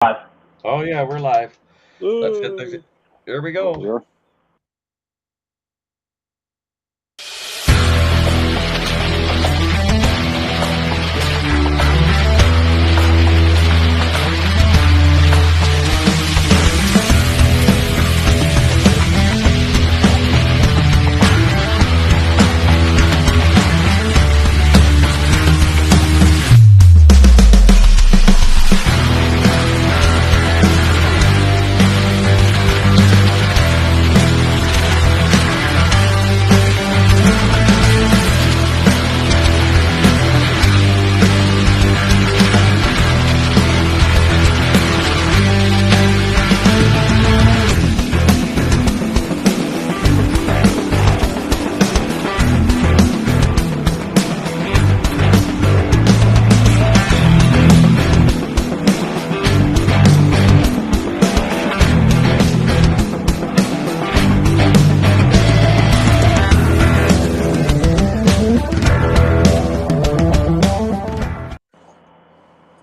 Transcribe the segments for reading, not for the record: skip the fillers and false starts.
Live. Oh yeah, we're live. Let's get the. Here we go. Sure.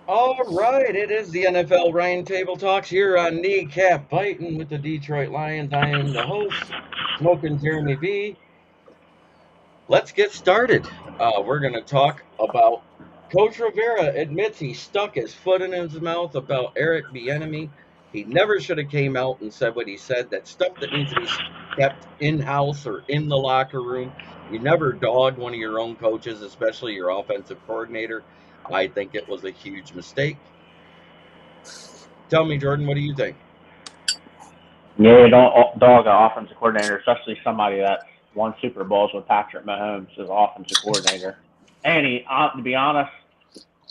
All right, it is the NFL Roundtable Talks here on Kneecap Biting with the Detroit Lions. I am the host, Smoking Jeremy B. Let's get started. We're going to talk about Coach Rivera admits he stuck his foot in his mouth about Eric Bienemy. He never should have came out and said what he said. That stuff that needs to be kept in-house or in the locker room. You never dog one of your own coaches, especially your offensive coordinator. I think it was a huge mistake. Tell me, Jordan, what do you think? Yeah, you don't dog an offensive coordinator, especially somebody that won Super Bowls with Patrick Mahomes as offensive coordinator. And to be honest,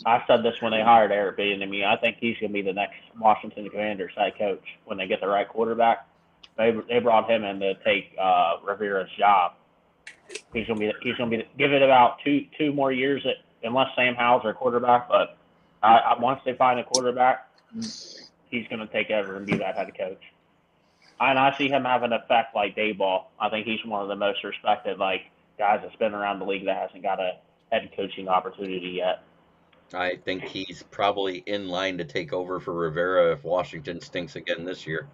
I said this when they hired Eric Bieniemy. I think he's going to be the next Washington Commanders head coach when they get the right quarterback. They brought him in to take Rivera's job. He's going to be give it about two more years unless Sam Howell's their quarterback. But once they find a quarterback, he's going to take over and be that head coach. And I see him having an effect like Dayball. I think he's one of the most respected guys that's been around the league that hasn't got a head coaching opportunity yet. I think he's probably in line to take over for Rivera if Washington stinks again this year.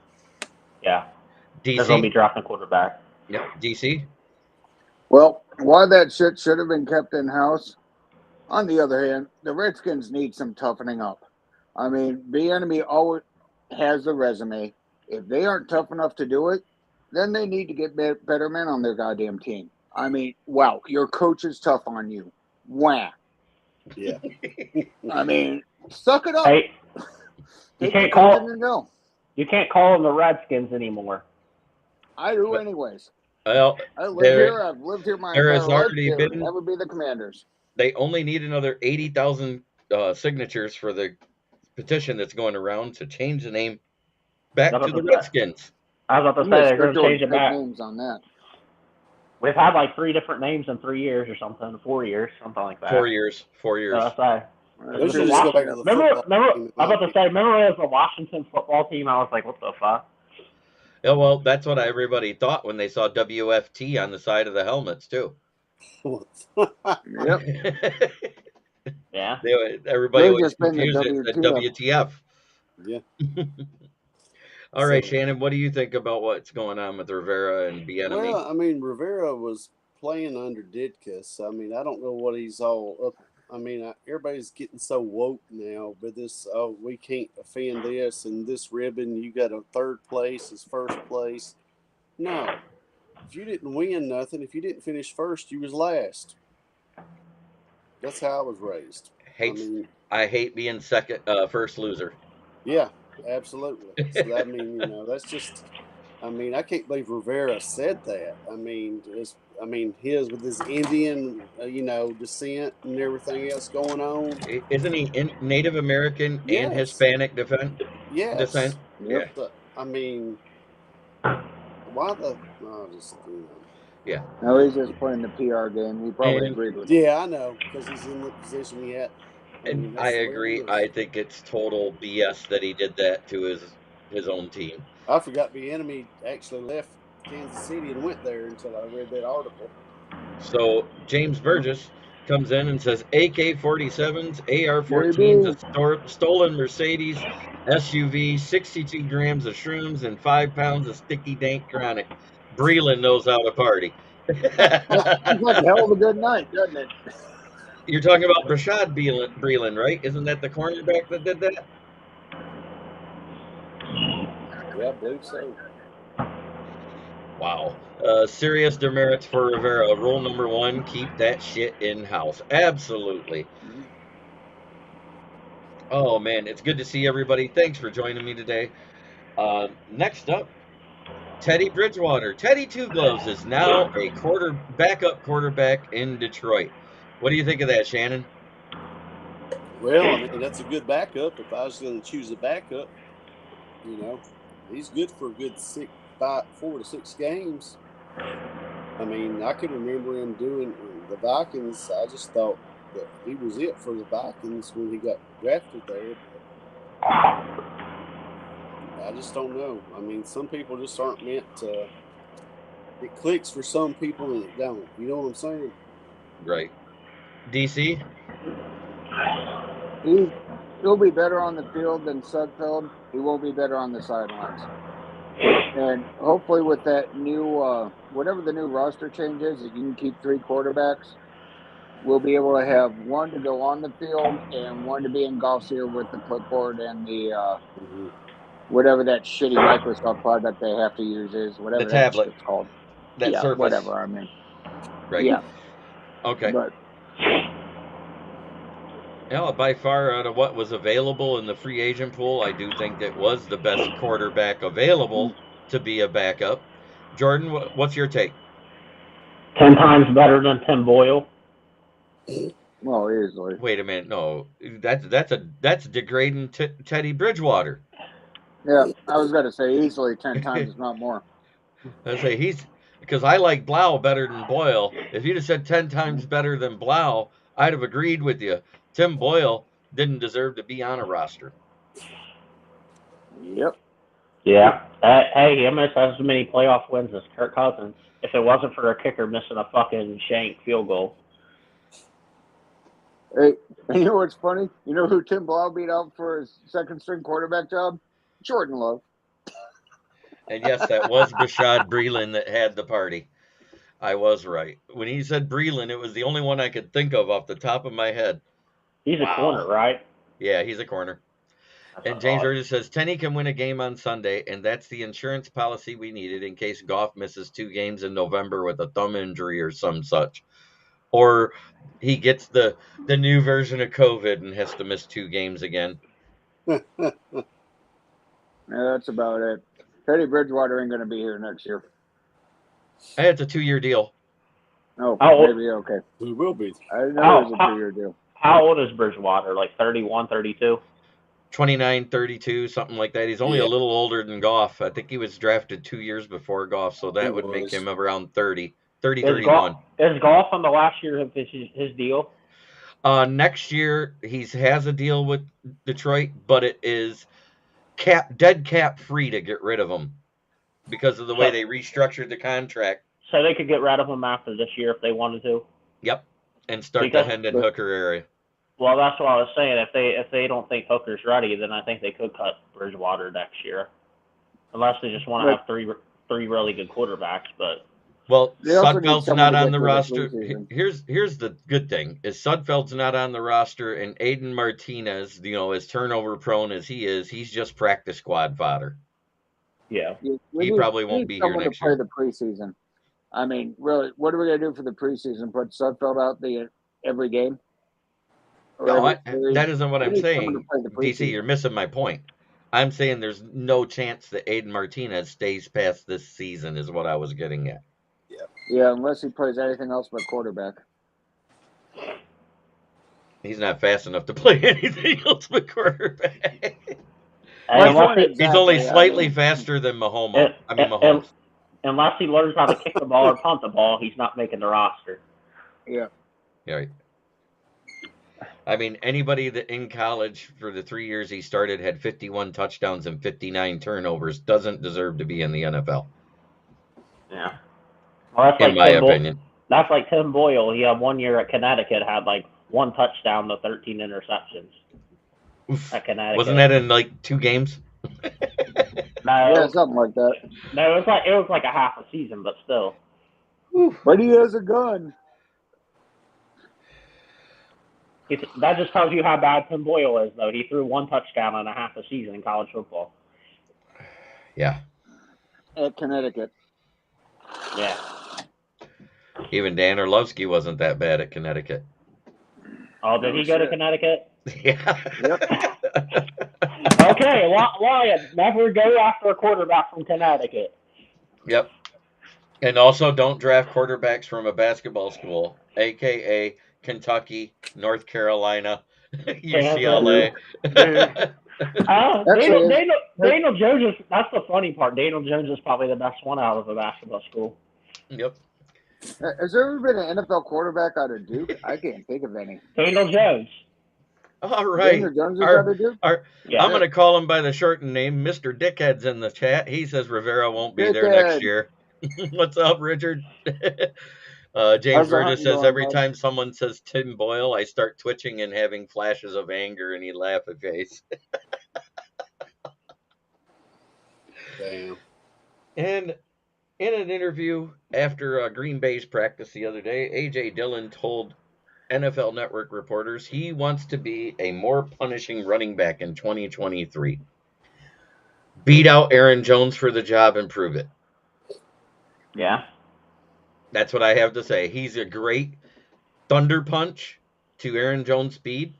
Yeah. DC? They're going to be drafting quarterback. Yeah, DC? Well, why that shit should have been kept in-house. On the other hand, the Redskins need some toughening up. I mean, Bienemy always has the resume. If they aren't tough enough to do it, then they need to get better men on their goddamn team. I mean, wow, your coach is tough on you. Wah. Yeah. I mean, suck it up. Hey, you Take can't the call coaching and go. you can't call them the Redskins anymore. I do anyways. Well, I live here. I've lived here my there entire has life. already They would been. never be the Commanders. They only need another 80,000 signatures for the petition that's going around to change the name back to the Redskins. I was about to say they're going to change it back. Names on that. We've had like 3 different names in 3 years or something, 4 years, something like that. 4 years. 4 years. They should just go back to the remember, football team. I was about to say, remember it was the Washington football team? I was like, what the fuck? Yeah, well, that's what everybody thought when they saw WFT on the side of the helmets, too. Yep. Yeah. Everybody was confused at WTF. Yeah. All right, Shannon, what do you think about what's going on with Rivera and Bienemy? Well, I mean, Rivera was playing under Ditkus. I mean, I don't know what he's all up. I mean, everybody's getting so woke now, but we can't offend this and this ribbon. You got a third place is first place. No, if you didn't win nothing, if you didn't finish first, you was last. That's how I was raised. I hate being first loser. Yeah, absolutely. So I mean, that's just. I mean, I can't believe Rivera said that. I mean, his with his Indian, descent and everything else going on. Isn't he Native American and Hispanic descent? Yes. Descent? Yep. Yeah. I mean, why the? No, just Yeah. No, he's just playing the PR game. We probably agreed with him. Yeah, I know, because he's in the position he had. And I agree. I think it's total BS that he did that to his own team. I forgot Bienemy actually left Kansas City and went there until I read that article. So James Burgess comes in and says AK-47s, AR-14s, a stolen Mercedes SUV, 62 grams of shrooms, and 5 pounds of sticky dank chronic. Breland knows how to party. That sounds like a hell of a good night, doesn't it? You're talking about Rashad Breland, right? Isn't that the cornerback that did that? Yeah, I believe so. Wow. Serious demerits for Rivera. Rule number 1, keep that shit in-house. Absolutely. Oh, man, it's good to see everybody. Thanks for joining me today. Next up, Teddy Bridgewater. Teddy Two Gloves is now a backup quarterback in Detroit. What do you think of that, Shannon? Well, I mean, that's a good backup. If I was going to choose a backup, you know, he's good for a good 4 to 6 games. I mean, I can remember him doing the Vikings. I just thought that he was it for the Vikings when he got drafted there. But I just don't know. I mean, some people just aren't meant to. It clicks for some people and it don't. You know what I'm saying? Right. DC? He'll be better on the field than Sudfeld. He won't be better on the sidelines. And hopefully with that new, whatever the new roster change is, that you can keep 3 quarterbacks, we'll be able to have one to go on the field and one to be in golf's ear with the clipboard and the whatever that shitty Microsoft product they have to use is, whatever The that tablet. shit's called. That Surface. Whatever, I mean. Right. Yeah. Okay. But yeah, by far out of what was available in the free agent pool, I do think it was the best quarterback available to be a backup. Jordan, what's your take? 10 times better than Tim Boyle. Well, easily. Wait a minute, no, that's degrading Teddy Bridgewater. Yeah, I was going to say easily 10 times, if not more. I say because I like Blau better than Boyle. If you'd have said 10 times better than Blau, I'd have agreed with you. Tim Boyle didn't deserve to be on a roster. Yep. Yeah. Hey, he almost has as many playoff wins as Kirk Cousins. If it wasn't for a kicker missing a fucking shank field goal. Hey, and you know what's funny? You know who Tim Blau beat out for his second-string quarterback job? Jordan Love. And yes, that was Rashad Breland that had the party. I was right. When he said Breland, it was the only one I could think of off the top of my head. He's a corner, right? Yeah, he's a corner. And James Urges says, Tenney can win a game on Sunday, and that's the insurance policy we needed in case Goff misses 2 games in November with a thumb injury or some such. Or he gets the new version of COVID and has to miss 2 games again. Yeah, that's about it. Teddy Bridgewater ain't going to be here next year. Hey, it's a 2-year deal. Oh, maybe, okay. He will be. I didn't know it was a 2-year deal. How old is Bridgewater? Like 31, 32? 29, 32, something like that. He's only a little older than Goff. I think he was drafted 2 years before Goff, so that would make him around 30, 31. Is Goff on the last year of his deal? Next year, he has a deal with Detroit, but it is dead cap free to get rid of him because of the way they restructured the contract. So they could get rid of him after this year if they wanted to? Yep, and start the Hendon Hooker area. Well, that's what I was saying. If they don't think Hooker's ready, then I think they could cut Bridgewater next year, unless they just want to have three really good quarterbacks. But Sudfeld's not on the roster. Here's the good thing: is Sudfeld's not on the roster, and Aiden Martinez, as turnover prone as he is, he's just practice squad fodder. Yeah, he probably won't be here next year. To play the preseason. I mean, really, what are we gonna do for the preseason? Put Sudfeld out every game? No, that isn't what I'm saying. DC, you're missing my point. I'm saying there's no chance that Aiden Martinez stays past this season is what I was getting at. Yeah, unless he plays anything else but quarterback. He's not fast enough to play anything else but quarterback. He's only slightly faster than Mahomes. Mahomes. Unless he learns how to kick the ball or punt the ball, he's not making the roster. Yeah. Right. I mean, anybody that in college for the 3 years he started had 51 touchdowns and 59 turnovers doesn't deserve to be in the NFL. Yeah. Well, in my opinion. That's like Tim Boyle. He had 1 year at Connecticut, had like 1 touchdown to 13 interceptions Oof. at Connecticut. Wasn't that in like 2 games? No, Yeah, something like that. no, it was like a half a season, but still. Oof. But he has a gun. That just tells you how bad Tim Boyle is, though. He threw 1 touchdown in a half a season in college football. Yeah. At Connecticut. Yeah. Even Dan Orlovsky wasn't that bad at Connecticut. Oh, did he go to Connecticut? Yeah. Yep. Okay, Lion, never go after a quarterback from Connecticut. Yep. And also don't draft quarterbacks from a basketball school, a.k.a. Kentucky, North Carolina, UCLA. Daniel Jones that's the funny part. Daniel Jones is probably the best one out of a basketball school. Yep. Has there ever been an NFL quarterback out of Duke? I can't think of any. Daniel Jones. All right. Daniel Jones is out of Duke? Yeah. I'm going to call him by the shortened name. Mr. Dickhead's in the chat. He says Rivera won't be there next year. What's up, Richard? James Burgess says, every time someone says Tim Boyle, I start twitching and having flashes of anger, and he laugh at face. Damn. And in an interview after Green Bay's practice the other day, A.J. Dillon told NFL Network reporters he wants to be a more punishing running back in 2023. Beat out Aaron Jones for the job and prove it. Yeah. That's what I have to say. He's a great thunder punch to Aaron Jones' speed.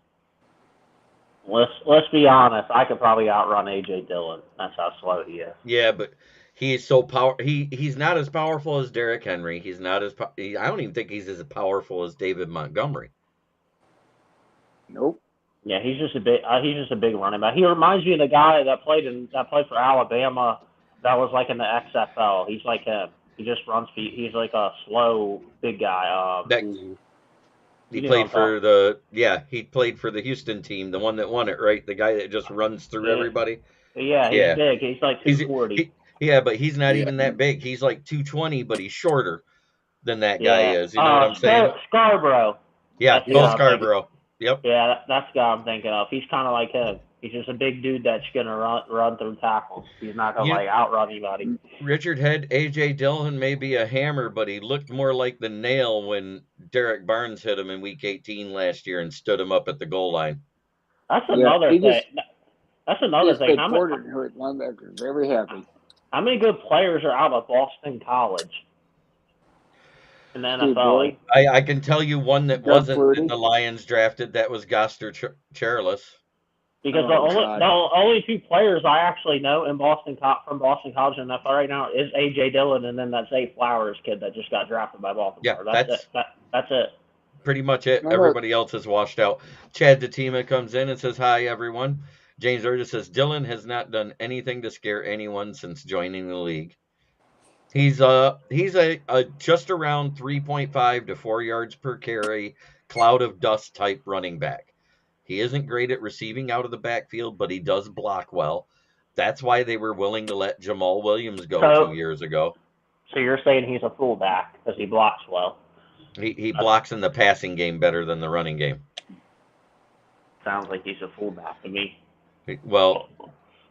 Let's be honest. I could probably outrun A.J. Dillon. That's how slow he is. Yeah, but he's so he's not as powerful as Derrick Henry. He's not as I don't even think he's as powerful as David Montgomery. Nope. Yeah, he's just a big running back. He reminds me of the guy that played for Alabama. That was like in the XFL. He's like him. He just runs feet. He's like a slow big guy. He played for the Houston team, the one that won it, right? The guy that just runs through everybody. Yeah, he's big. He's like 240. But he's not even that big. He's like 220, but he's shorter than that guy is. You know what I'm saying? Scarborough. Yeah, Bill Scarborough. Yep. Yeah, that's the guy I'm thinking of. He's kind of like him. He's just a big dude that's gonna run through tackles. He's not gonna outrun anybody. Richard had A.J. Dillon may be a hammer, but he looked more like the nail when Derek Barnes hit him in Week 18 last year and stood him up at the goal line. That's another thing. That's another thing. Linebacker, very happy. How many good players are out of Boston College in the NFL? I can tell you one that wasn't in the Lions drafted. That was Goster Charles. Because the only 2 players I actually know from Boston College and NFL right now is A.J. Dillon and then that Zay Flowers kid that just got drafted by Baltimore. Yeah, that's it. Pretty much it. Everybody else is washed out. Chad Datima comes in and says, hi, everyone. James Urda says, Dillon has not done anything to scare anyone since joining the league. He's a just around 3.5 to 4 yards per carry, cloud of dust type running back. He isn't great at receiving out of the backfield, but he does block well. That's why they were willing to let Jamal Williams go 2 years ago. So you're saying he's a fullback because he blocks well? He blocks in the passing game better than the running game. Sounds like he's a fullback to me. Well,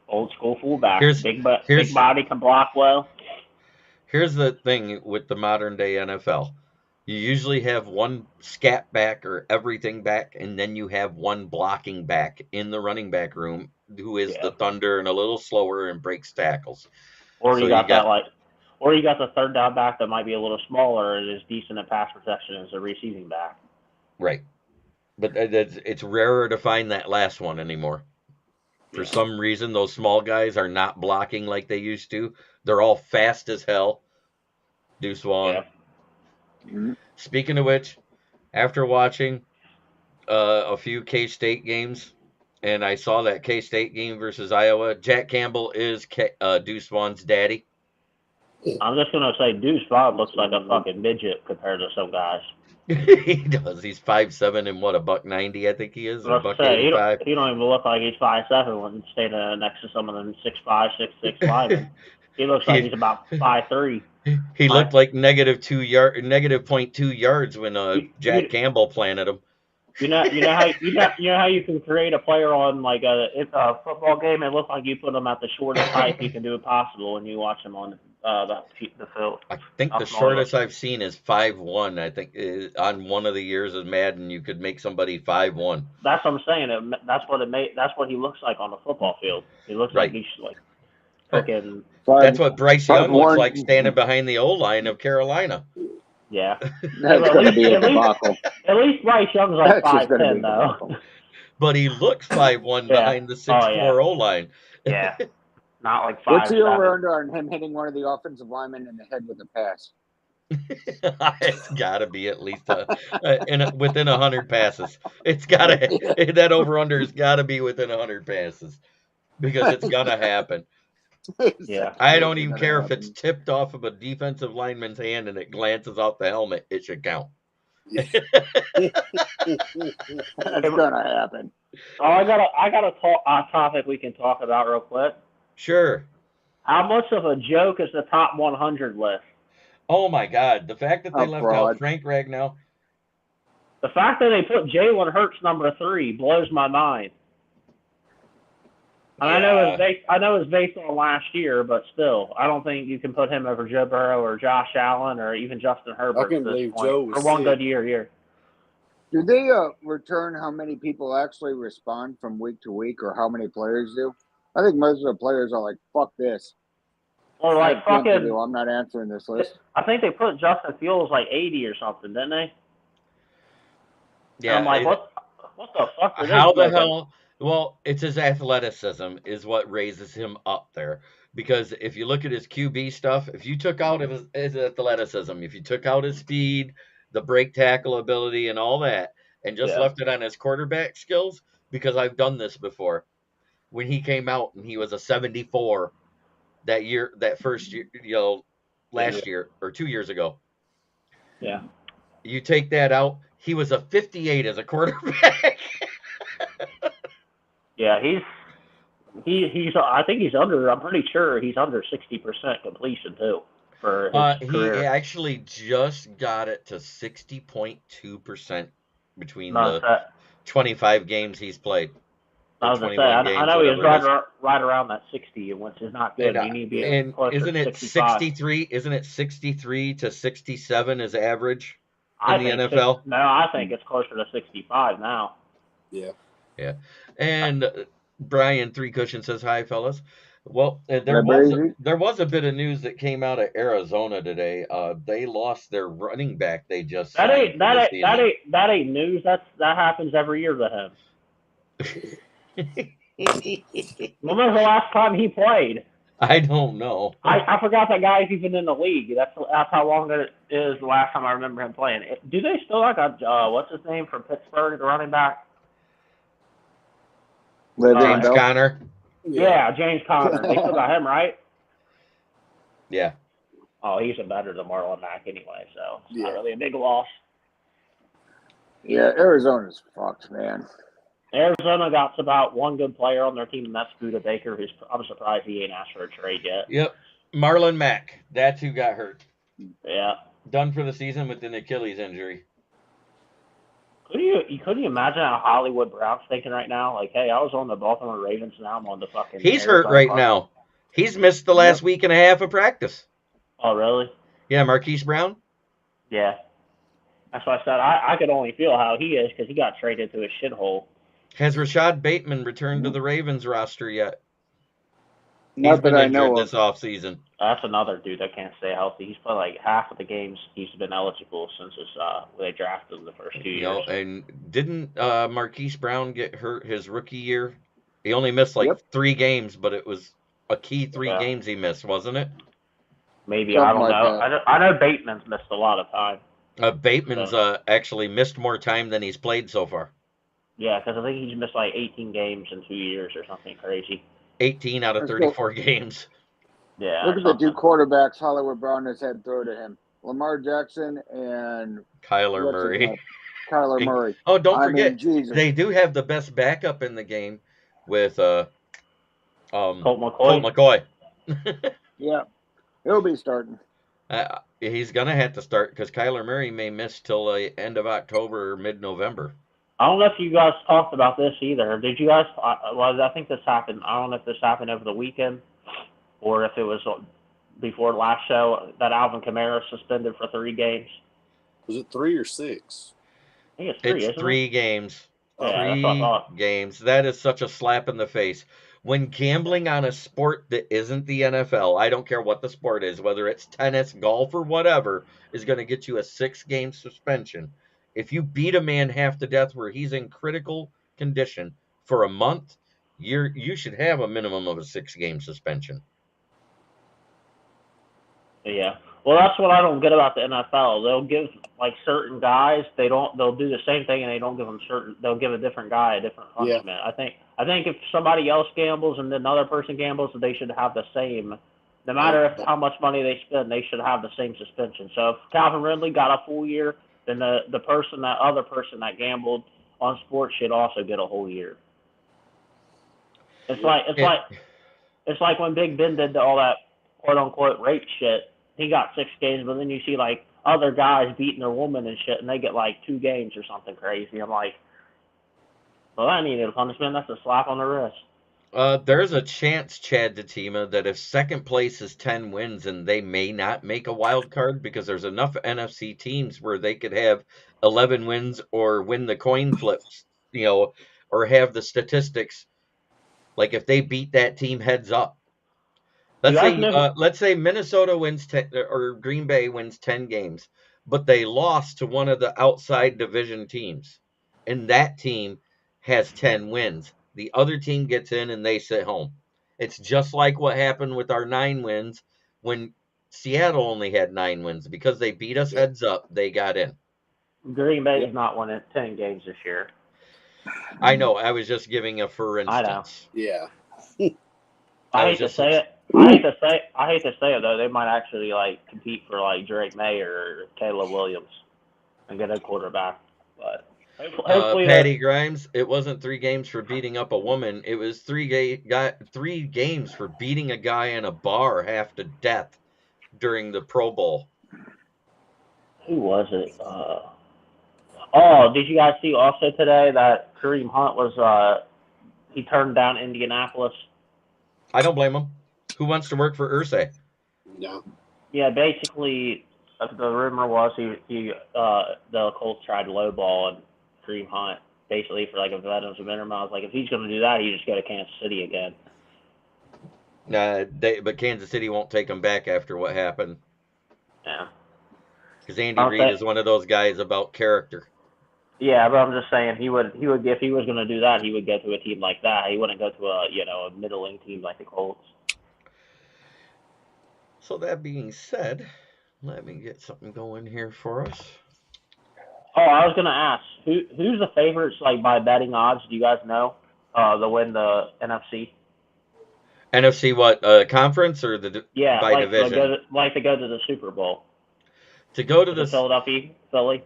old school fullback. Big body, can block well. Here's the thing with the modern day NFL. You usually have one scat back or everything back, and then you have one blocking back in the running back room who is the thunder and a little slower and breaks tackles. Or you got the third down back that might be a little smaller and is decent at pass protection as a receiving back. Right. But it's rarer to find that last one anymore. For some reason, those small guys are not blocking like they used to. They're all fast as hell. Deuce Vaughn. Yeah. Speaking of which, after watching a few K-State games, and I saw that K-State game versus Iowa, Jack Campbell is Deuce Vaughn's daddy. I'm just going to say Deuce Vaughn looks like a fucking midget compared to some guys. He does. He's 5'7" and what, $190, I think he is, or $185. He don't even look like he's 5'7" when standing next to some of them 6'5", 6'6" linemen. He looks like he's about 5'3". He looked like -0.2 yards when Jack You, Campbell planted him. you know how you can create a player on like a football game and look like you put them at the shortest height you can do it possible when you watch them on the field. I think the shortest I've seen is 5'1". I think on one of the years of Madden, you could make somebody 5'1". That's what I'm saying. That's what it made. That's what he looks like on the football field. He looks like Right. he's like freaking. That's what Bryce Young looks 5'1". like standing behind the O-line of Carolina. Yeah. That's going to be a debacle. At least Bryce Young's like That's just going to be 5'10" a though. debacle. But he looks 5'1" Yeah. behind the 6'4" O-line. Yeah. Not like 5'7". What's the over-under on him hitting one of the offensive linemen in the head with a pass? It's got to be at least within 100 passes. It's got to that over/under has got to be within 100 passes because it's gonna happen. Yeah. I don't even care if it's tipped off of a defensive lineman's hand and it glances off the helmet. It should count. That's gonna happen. Oh, I got a topic we can talk about real quick. Sure. How much of a joke is the top 100 list? Oh my God! The fact that they left out Frank Ragnow. The fact that they put Jalen Hurts number 3 blows my mind. And I know it's based on last year, but still, I don't think you can put him over Joe Burrow or Josh Allen or even Justin Herbert. I can't believe Joe was for one sick. good year here. Do they return how many people actually respond from week to week, or how many players do? I think most of the players are like, "Fuck this." Or like fucking. I'm not answering this list. I think they put Justin Fields like 80 or something, didn't they? Yeah. And I'm like, what the fuck? How the hell? Well, it's his athleticism is what raises him up there. Because if you look at his QB stuff, if you took out his athleticism, if you took out his speed, the break tackle ability, and all that, and just left it on his quarterback skills, because I've done this before. When he came out and he was a 74 that first year, last year or 2 years ago. Yeah. You take that out, he was a 58 as a quarterback. Yeah, he's. I think he's under. I'm pretty sure he's under 60% completion too for his career. He actually just got it to 60.2% between the 25 games he's played. I was gonna say, I know he was right around that 60, which is not good. You need to be closer isn't to it 63? Isn't it 63 to 67 is average in the NFL? No, I think it's closer to 65 now. Yeah. Yeah. And Brian Three Cushion says, "Hi, fellas." Well, there was a bit of news that came out of Arizona today. They lost their running back. They just that ain't news. That happens every year to him. When was the last time he played? I don't know. I forgot that guy's even in the league. That's how long it is the last time I remember him playing. Do they still like what's his name from Pittsburgh, the running back? James Conner. Yeah, James Conner. They still got him, right? Yeah. Oh, he's a better than Marlon Mack anyway, so it's not really a big loss. Yeah, Arizona's fucked, man. Arizona got about one good player on their team, and that's Buda Baker. I'm surprised he ain't asked for a trade yet. Yep. Marlon Mack. That's who got hurt. Yeah. Done for the season with an Achilles injury. Couldn't you imagine how Hollywood Brown's thinking right now? Like, hey, I was on the Baltimore Ravens, now I'm on the fucking... He's hurt right now. He's missed the last week and a half of practice. Oh, really? Yeah, Marquise Brown? Yeah. That's why I said I could only feel how he is because he got traded to a shithole. Has Rashad Bateman returned to the Ravens roster yet? Not that I know this offseason. That's another dude that can't stay healthy. He's played like half of the games he's been eligible since they drafted him the first 2 years. And didn't Marquise Brown get hurt his rookie year? He only missed 3 games, but it was a key 3 games he missed, wasn't it? Maybe, I don't know. I know Bateman's missed a lot of time. Bateman's actually missed more time than he's played so far. Yeah, because I think he's missed 18 games in 2 years or something crazy. 18 out of 34 games. Yeah. Look at the 2 quarterbacks Hollywood Brown has had throw to him. Lamar Jackson and Kyler Murray. Kyler Murray. Oh, don't forget, they do have the best backup in the game with Colt McCoy. Yeah, he'll be starting. He's going to have to start because Kyler Murray may miss till the end of October or mid-November. I don't know if you guys talked about this either. Did you guys? Well, I think this happened. I don't know if this happened over the weekend or if it was before last show that Alvin Kamara suspended for 3 games. Was it 3 or 6? I think it's 3, isn't 3 it? games. Yeah, that's what I 3 thought. games. That is such a slap in the face. When gambling on a sport that isn't the NFL, I don't care what the sport is, whether it's tennis, golf, or whatever, is going to get you a 6-game suspension. If you beat a man half to death where he's in critical condition for a month, you should have a minimum of a 6-game suspension. Yeah. Well, that's what I don't get about the NFL. They'll give like certain guys they'll do the same thing and they don't give them they'll give a different guy a different punishment. Yeah. I think if somebody else gambles and then another person gambles, they should have the same. No matter how much money they spend, they should have the same suspension. So if Calvin Ridley got a full year, then the other person that gambled on sports should also get a whole year. It's like when Big Ben did all that quote unquote rape shit. He got 6 games, but then you see like other guys beating a woman and shit, and they get like 2 games or something crazy. I'm like, well, that needed a punishment. That's a slap on the wrist. There's a chance, Chad Datima, that if second place is 10 wins and they may not make a wild card because there's enough NFC teams where they could have 11 wins or win the coin flips, or have the statistics. Like if they beat that team heads up. Let's say Minnesota wins 10 or Green Bay wins 10 games, but they lost to one of the outside division teams, and that team has 10 wins. The other team gets in and they sit home. It's just like what happened with our 9 wins when Seattle only had 9 wins because they beat us heads up. They got in. Green Bay is not winning 10 games this year. I know. I was just giving a for instance. Yeah. I hate to say it. I hate to say it though. They might actually like compete for like Drake May or Caleb Williams and get a quarterback. But hopefully, Patty Grimes. It wasn't 3 games for beating up a woman. It was 3 games for beating a guy in a bar half to death during the Pro Bowl. Who was it? Oh, did you guys see also today that Kareem Hunt was he turned down Indianapolis? I don't blame him. Who wants to work for Irsay? No. Yeah, basically, the rumor was the Colts tried to lowball and Kareem Hunt basically for like a veterans minimum. I was like, if he's going to do that, he just go to Kansas City again. But Kansas City won't take him back after what happened. Yeah. Because Andy Reid is one of those guys about character. Yeah, but I'm just saying he would if he was going to do that, he would go to a team like that. He wouldn't go to a middling team like the Colts. So that being said, let me get something going here for us. Oh, I was going to ask, who's the favorites like by betting odds? Do you guys know to win the NFC? NFC what? Conference or by division? To go to the Super Bowl. To go to the Philly.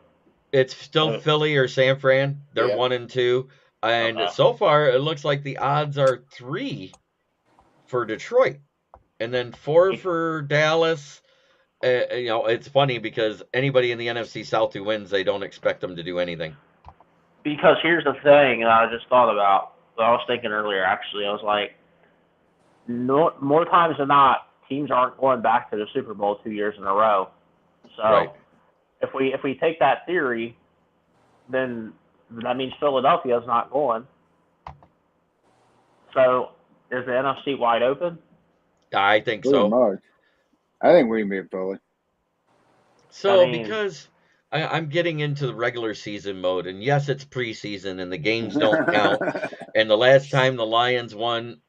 It's still Philly or San Fran. They're 1 and 2, and so far it looks like the odds are 3 for Detroit, and then 4 for Dallas. It's funny because anybody in the NFC South who wins, they don't expect them to do anything. Because here's the thing, and I just thought about. I was thinking earlier, actually, I was like, more times than not, teams aren't going back to the Super Bowl 2 years in a row. So. Right. If we take that theory, then that means Philadelphia is not going. So is the NFC wide open? I think Pretty so. much. I think we can beat Philly. So because I'm getting into the regular season mode, and yes, it's preseason, and the games don't count. And the last time the Lions won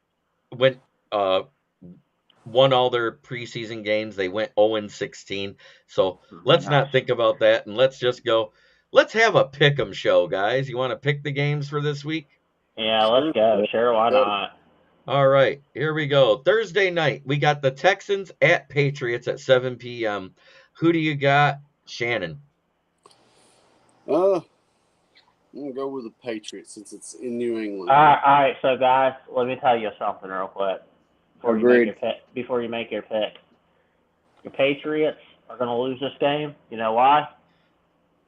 all their preseason games, they went 0-16. So let's not think about that, and let's just go. Let's have a pick'em show, guys. You want to pick the games for this week? Yeah, let's go. Sure, why not? All right, here we go. Thursday night, we got the Texans at Patriots at 7 p.m. Who do you got, Shannon? I'm going to go with the Patriots since it's in New England. All right, so guys, let me tell you something real quick. Before you make your pick, your Patriots are going to lose this game. You know why?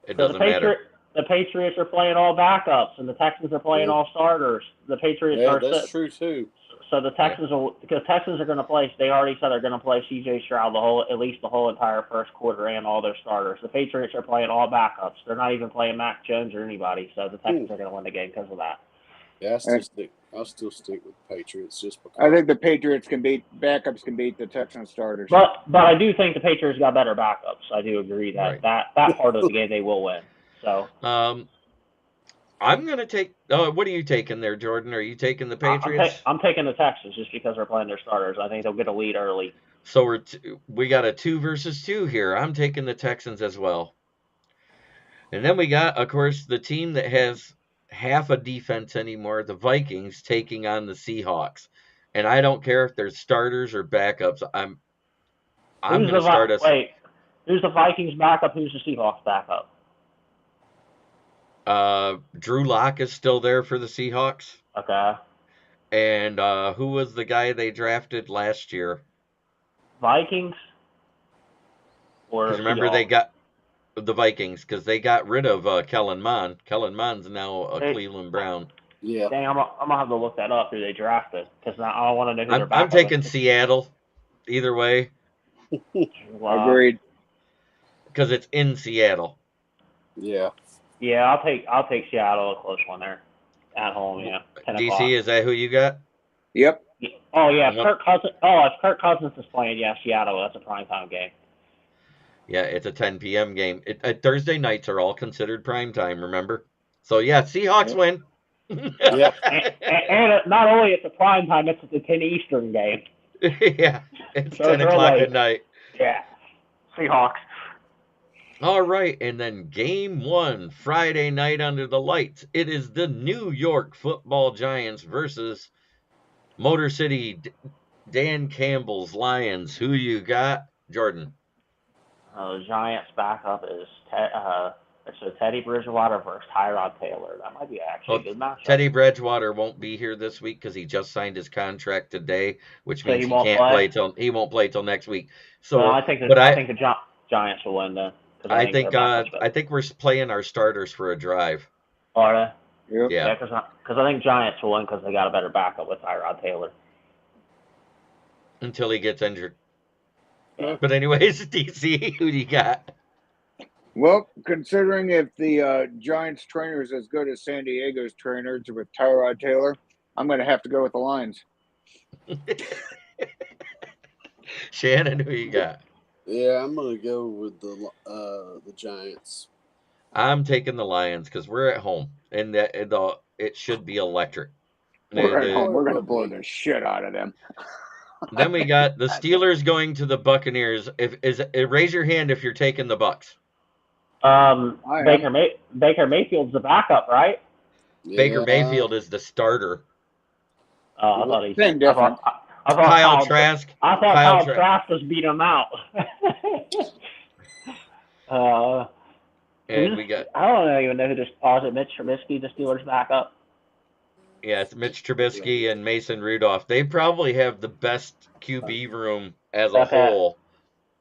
It doesn't matter. The Patriots are playing all backups, and the Texans are playing all starters. The Patriots are that's true too. So the Texans because Texans are going to play. They already said they're going to play C.J. Stroud at least the whole entire first quarter and all their starters. The Patriots are playing all backups. They're not even playing Mac Jones or anybody. So the Texans are going to win the game because of that. Yeah, I'll still stick with the Patriots just because. I think the Patriots backups can beat the Texans starters. But I do think the Patriots got better backups. I do agree that that part of the game they will win. So I'm going to take what are you taking there, Jordan? Are you taking the Patriots? I'm taking the Texans just because they're playing their starters. I think they'll get a lead early. So we got a 2 versus 2 here. I'm taking the Texans as well. And then we got, of course, the team that has half a defense anymore, the Vikings, taking on the Seahawks. And I don't care if they're starters or backups. I'm going to start us. Wait, who's the Vikings backup? Who's the Seahawks backup? Drew Lock is still there for the Seahawks. Okay. And who was the guy they drafted last year? Vikings? Or remember they got the Vikings because they got rid of Kellen Mond. Kellen Mond's now a Cleveland Brown. Yeah. Dang, I'm gonna have to look that up who they drafted because I want to know who their backup I'm taking is. Seattle. Either way. Agreed. Because it's in Seattle. Yeah. Yeah, I'll take Seattle, a close one there, at home. Yeah. 10 DC, o'clock. is that who you got? Yep. Oh yeah, if Kirk Cousins is playing, yeah, Seattle. That's a primetime game. Yeah, it's a 10 p.m. game. Thursday nights are all considered primetime. Remember? So yeah, Seahawks win. Yeah. and not only it's a primetime, it's a 10 Eastern game. Yeah, it's So 10 they're o'clock late. at night. Yeah, Seahawks. All right, and then game 1, Friday night under the lights. It is the New York Football Giants versus Motor City Dan Campbell's Lions. Who you got, Jordan? The Giants' backup is Teddy Bridgewater versus Tyrod Taylor. That might be actually a good matchup. Teddy Bridgewater won't be here this week because he just signed his contract today, which means he won't can't play till next week. So, I think the Giants will win then. I think we're playing our starters for a drive. Are they? Yep. Yeah. Because I think Giants will win because they got a better backup with Tyrod Taylor. Until he gets injured. Yeah. But anyways, DC, who do you got? Well, considering if the Giants trainer is as good as San Diego's trainers with Tyrod Taylor, I'm going to have to go with the Lions. Shannon, who you got? Yeah, I'm going to go with the Giants. I'm taking the Lions because we're at home, and it should be electric. We're at home. We're going to blow the shit out of them. Then we got the Steelers going to the Buccaneers. Raise your hand if you're taking the Bucs. Baker Mayfield's the backup, right? Yeah. Baker Mayfield is the starter. I thought he's Same difference. I thought Kyle Trask. I thought Kyle Trask was beating him out. And we got. I don't even know who this. Oh, is it Mitch Trubisky, the Steelers backup? Yeah, it's Mitch Trubisky and Mason Rudolph. They probably have the best QB room as a whole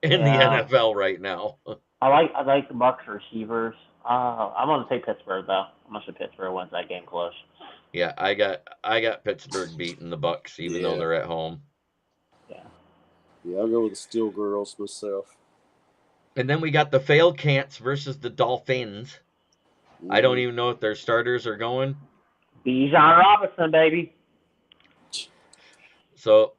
in the NFL right now. I like the Bucs receivers. I'm gonna take Pittsburgh though. I'm gonna say Pittsburgh wins that game close. Yeah, I got Pittsburgh beating the Bucs even though they're at home. Yeah. Yeah, I'll go with the Steel Girls myself. And then we got the failed Cants versus the Dolphins. I don't even know if their starters are going. Bijan Robinson, baby. So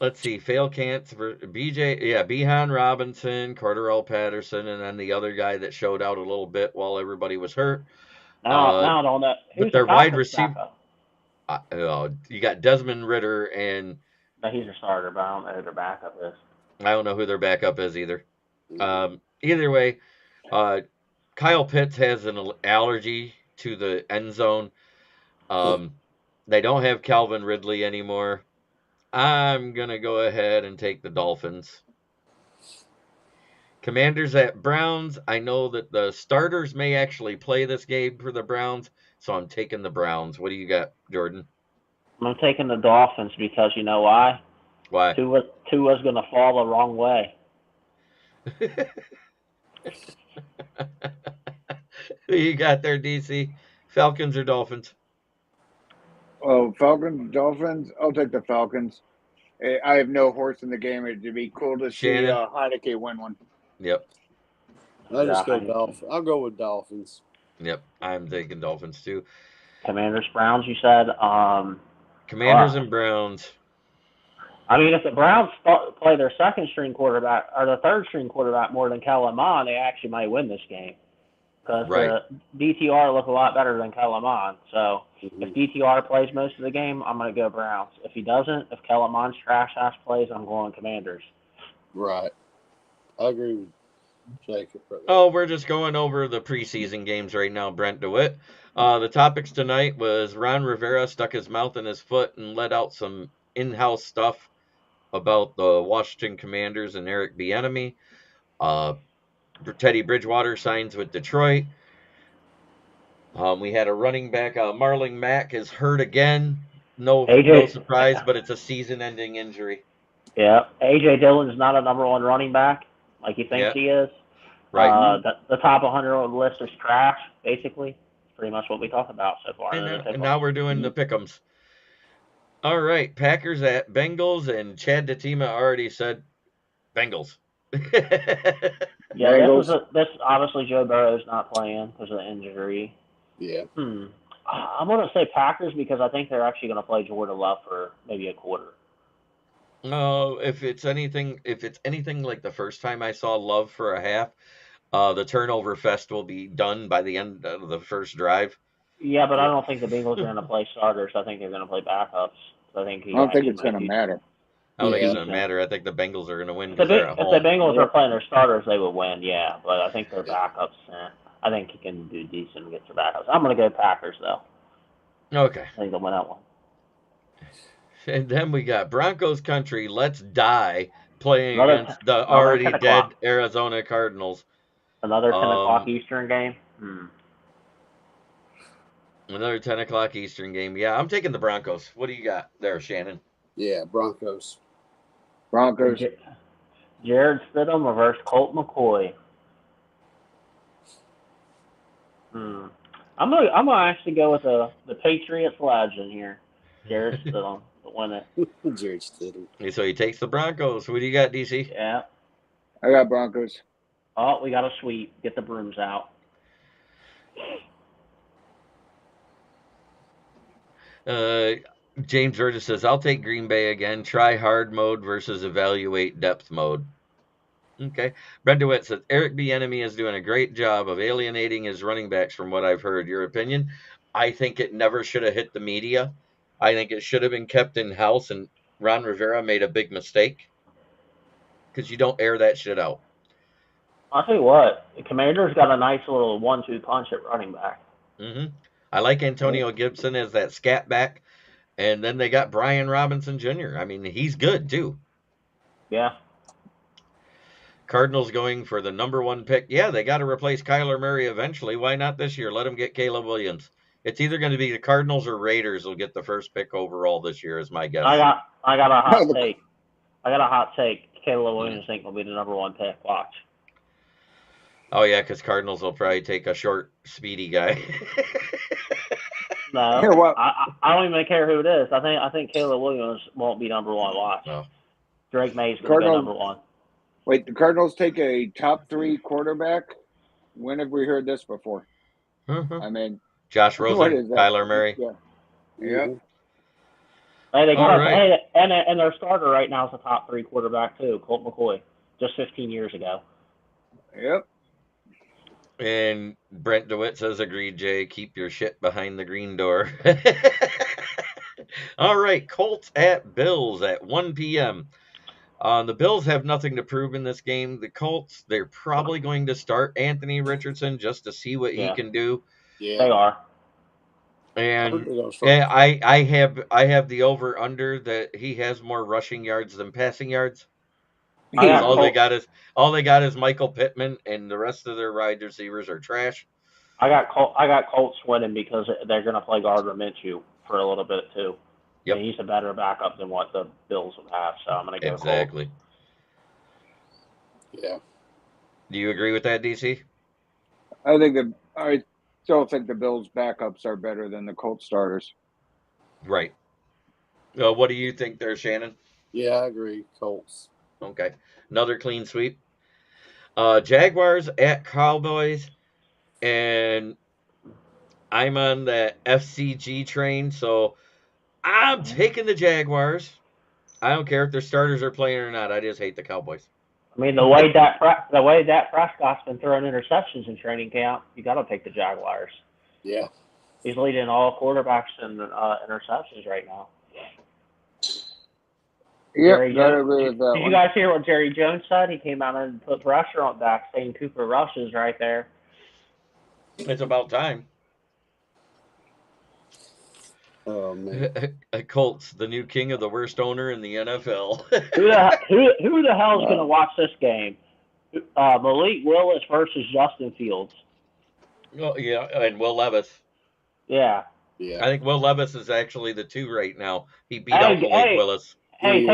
let's see, failed Cants for Bijan Robinson, Carterell Patterson, and then the other guy that showed out a little bit while everybody was hurt. Now I don't know. But their wide receiver, you got Desmond Ridder and. No, he's a starter, but I don't know who their backup is. I don't know who their backup is either. Either way, Kyle Pitts has an allergy to the end zone. They don't have Calvin Ridley anymore. I'm going to go ahead and take the Dolphins. Commanders at Browns. I know that the starters may actually play this game for the Browns, so I'm taking the Browns. What do you got, Jordan? I'm taking the Dolphins because you know why? Why? Tua's going to fall the wrong way. Who you got there, DC? Falcons or Dolphins? Oh, Falcons, Dolphins. I'll take the Falcons. I have no horse in the game. It'd be cool to see Shannon? Heineke win one. Yep. I just go Yeah. Dolphins. I'll go with Dolphins. Yep. I'm taking Dolphins too. Commanders, Browns, you said. Commanders and Browns. I mean, if the Browns play their second string quarterback or the third string quarterback more than Kellen Mond, they actually might win this game because Right. DTR look a lot better than Kellen Mond. So Mhm. if DTR plays most of the game, I'm going to go Browns. If he doesn't, if Kellen Mond's trash ass plays, I'm going Commanders. Right. I agree with Jacob. Oh, we're just going over the preseason games right now, Brent DeWitt. The topics tonight was Ron Rivera stuck his mouth in his foot and let out some in-house stuff about the Washington Commanders and Eric Bienemy. Teddy Bridgewater signs with Detroit. We had a running back, Marlon Mack, is hurt again. No surprise, but it's a season-ending injury. Yeah, AJ Dillon's not a number one running back like he thinks he is. Right. The top 100 on the list is trash, basically. It's pretty much what we talked about so far. And now we're doing the pick'ems. All right, Packers at Bengals, and Chad Datima already said Bengals. Yeah, Bengals. This obviously Joe Burrow's not playing because of the injury. Yeah. I'm going to say Packers because I think they're actually going to play Jordan Love for maybe a quarter. No, if it's anything like the first time I saw Love for a half, the turnover fest will be done by the end of the first drive. Yeah, but I don't think the Bengals are going to play starters. I think they're going to play backups. I don't think it's going to matter. I don't think it's going to matter. I think the Bengals are going to win If because they're at home. the Bengals are playing their starters, they would win, yeah. But I think their backups, I think he can do decent against their backups. I'm going to go Packers, though. Okay. I think they'll win that one. And then we got Broncos country, let's die, playing against the already dead Arizona Cardinals. Another 10 o'clock Eastern game? Another 10 o'clock Eastern game. Yeah, I'm taking the Broncos. What do you got there, Shannon? Yeah, Broncos. Jared Stidham versus Colt McCoy. I'm gonna actually go with the Patriots legend here. Jared Stidham to win it. Jared Stidham. So he takes the Broncos. What do you got, DC? Yeah. I got Broncos. Oh, we got a sweep. Get the brooms out. James Burgess says, I'll take Green Bay again. Try hard mode versus evaluate depth mode. Okay. Brent DeWitt says, Eric Bienemy is doing a great job of alienating his running backs from what I've heard. Your opinion? I think it never should have hit the media. I think it should have been kept in-house, and Ron Rivera made a big mistake because you don't air that shit out. I'll tell you what, the Commanders got a nice little 1-2 punch at running back. I like Antonio Gibson as that scat back, and then they got Brian Robinson Jr. I mean, he's good too. Yeah. Cardinals going for the number 1 pick. Yeah, they got to replace Kyler Murray eventually. Why not this year? Let them get Caleb Williams. It's either going to be the Cardinals or Raiders will get the first pick overall this year, is my guess. I got a hot take. Caleb Williams ain't going to be the number 1 pick. Watch. Oh, yeah, because Cardinals will probably take a short, speedy guy. No, I don't even care who it is. I think Caleb Williams won't be number 1. Watch. No. Drake May's going to go number 1. Wait, the Cardinals take a top 3 quarterback? When have we heard this before? I mean, Josh Rosen, Kyler Murray. Yeah. And their starter right now is a top 3 quarterback too, Colt McCoy, just 15 years ago. Yep. And Brent DeWitt says, agreed, Jay. Keep your shit behind the green door. All right, Colts at Bills at 1 p.m. The Bills have nothing to prove in this game. The Colts, they're probably going to start Anthony Richardson just to see what he can do. Yeah, they are. And I have the over under that he has more rushing yards than passing yards. All they got is Michael Pittman, and the rest of their wide receivers are trash. I got Colts winning because they're going to play Gardner Minshew for a little bit too. Yep. And he's a better backup than what the Bills would have, so I'm going to go exactly. Colts. Yeah. Do you agree with that, DC? I still think the Bills' backups are better than the Colts starters. Right. What do you think there, Shannon? Yeah, I agree. Colts. Okay. Another clean sweep. Jaguars at Cowboys, and I'm on the FCG train, so I'm taking the Jaguars. I don't care if their starters are playing or not. I just hate the Cowboys. I mean, the way Dak Prescott's been throwing interceptions in training camp, you got to take the Jaguars. Yeah. He's leading all quarterbacks in interceptions right now. Yeah, Jerry gotta Jones, agree with that did you one. guys hear what Jerry Jones said? He came out and put pressure on Dak, saying Cooper Rush is right there. It's about time. Oh man. Colts, the new king of the worst owner in the NFL. Who the hell is going to watch this game? Malik Willis versus Justin Fields. Oh, yeah, and Will Levis. Yeah. Yeah. I think Will Levis is actually the 2 right now. He beat out Malik Willis. Hey,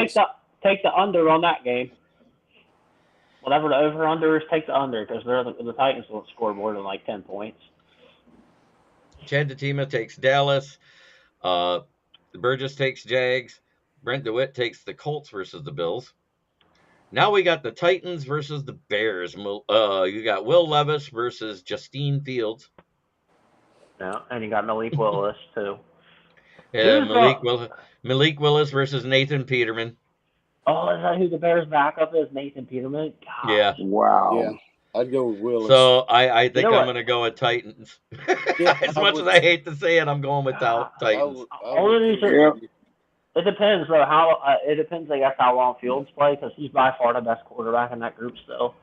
take the under on that game. Whatever the over-under is, take the under, because the Titans won't score more than like 10 points. Chad Datima takes Dallas. Burgess takes Jags. Brent DeWitt takes the Colts versus the Bills. Now we got the Titans versus the Bears. You got Will Levis versus Justine Fields. Yeah, and you got Malik Willis, too. Malik Willis versus Nathan Peterman. Oh, is that who the Bears' backup is? Nathan Peterman? God. Yeah. Wow. Yeah. I'd go with Willis. So I think You know I'm what? going to go with Titans. Yeah, as I much would- as I hate to say it, I'm going with Titans. All of these Yeah. It depends, though. It depends, I guess, how long Fields play, because he's by far the best quarterback in that group still.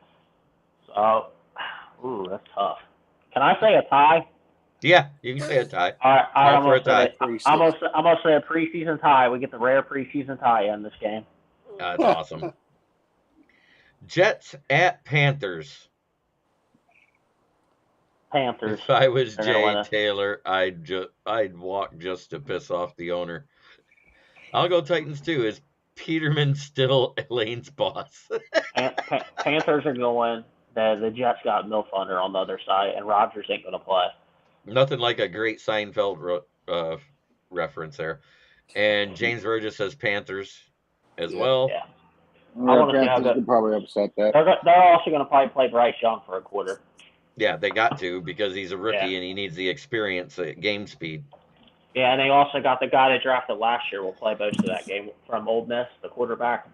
So, that's tough. Can I say a tie? Yeah, you can say a tie. All right, I'm for a gonna tie. say I'm gonna say a preseason tie. We get the rare preseason tie in this game. That's awesome. Jets at Panthers. Panthers. If I was They're gonna Jay win it. Taylor, I'd walk just to piss off the owner. I'll go Titans too. Is Peterman still Elaine's boss? Panthers are gonna win. The Jets got Milf under on the other side, and Rodgers ain't gonna play. Nothing like a great Seinfeld reference there. And James Burgess says Panthers as well. Yeah. Yeah, wanna see how Panthers could probably upset that. They're also gonna probably play Bryce Young for a quarter. Yeah, they got to, because he's a rookie Yeah. and he needs the experience at game speed. Yeah, and they also got the guy they drafted last year will play most of that game from Ole Miss, the quarterback.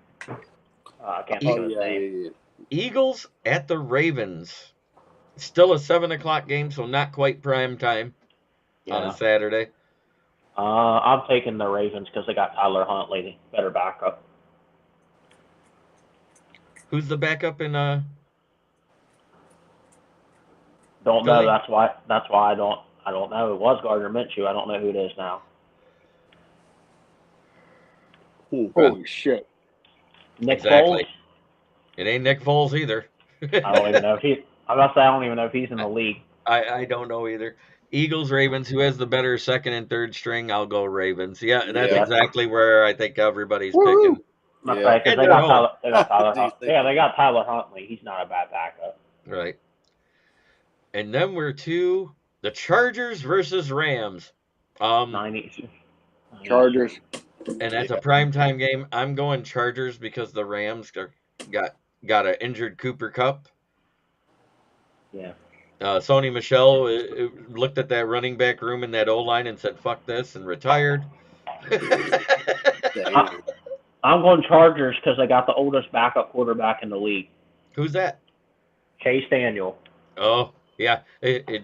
I can't think of his name. Yeah. Eagles at the Ravens. Still a 7:00 game, so not quite prime time on a Saturday. I'm taking the Ravens because they got Tyler Huntley, better backup. Who's the backup in Don't Philly? know. That's why I don't know. It was Gardner Minshew. I don't know who it is now. Holy shit. Nick Exactly. Foles. It ain't Nick Foles either. I don't even know if I'm gonna say I don't even know if he's in the league. I don't know either. Eagles, Ravens. Who has the better second and third string? I'll go Ravens. Yeah, that's Yeah. exactly where I think everybody's Woo! picking. That's Yeah. right, 'cause And they they're got home. Tyler Huntley. Yeah, they got Tyler Huntley. He's not a bad backup. Right. And then we're to the Chargers versus Rams. 90. Chargers. And that's a primetime game. I'm going Chargers because the Rams got an injured Cooper Kupp. Yeah. Sony Michel looked at that running back room in that O-line and said, fuck this, and retired. Damn. I'm going Chargers because they got the oldest backup quarterback in the league, Who's that? Chase Daniel. Oh, yeah.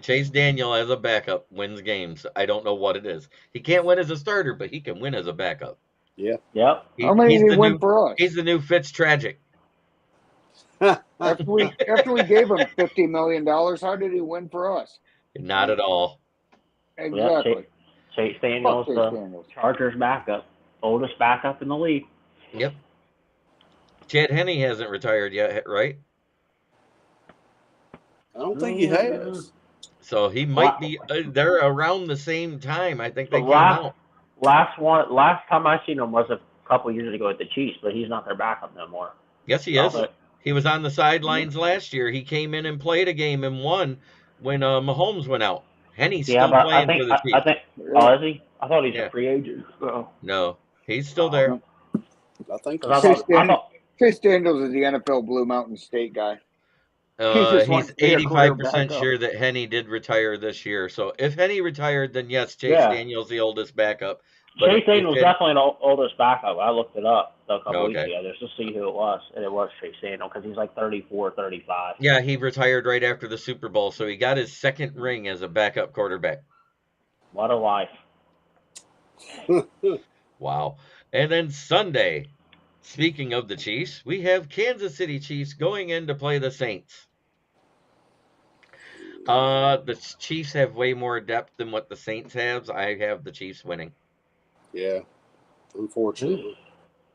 Chase Daniel as a backup wins games. I don't know what it is. He can't win as a starter, but he can win as a backup. Yeah. Yep. How many did he win for us? He's the new Fitztragic. After we gave him $50 million, how did he win for us? Not at all. Exactly. Chase Daniel's Fuck Chase the Daniels. Chargers backup, oldest backup in the league. Yep. Chad Henne hasn't retired yet, right? I don't think he has. So he might be. They're around the same time. I think they came last out. last time I seen him was a couple years ago at the Chiefs, but he's not their backup no more. Yes, he is. He was on the sidelines last year. He came in and played a game and won when Mahomes went out. Henny's Yeah, still but playing for the I Chiefs. think. Yeah. Oh, is he? I thought he's Yeah. a free agent. So. No, he's still there. I think Because he's I thought. Chase Daniels is the NFL Blue Mountain State guy. He just wants He's to be a career 85% backup. sure that Henny did retire this year. So if Henny retired, then yes, Chase Yeah. Daniels the oldest backup. But Chase Daniels was Hen- definitely the oldest backup. I looked it up a couple weeks Okay. ago just to see who it was, and it was Chase Daniels because he's like 34, 35. Yeah, he retired right after the Super Bowl, so he got his second ring as a backup quarterback. What a life. Wow. And then Sunday, speaking of the Chiefs, we have Kansas City Chiefs going in to play the Saints. The Chiefs have way more depth than what the Saints have. I have the Chiefs winning. Yeah, unfortunately.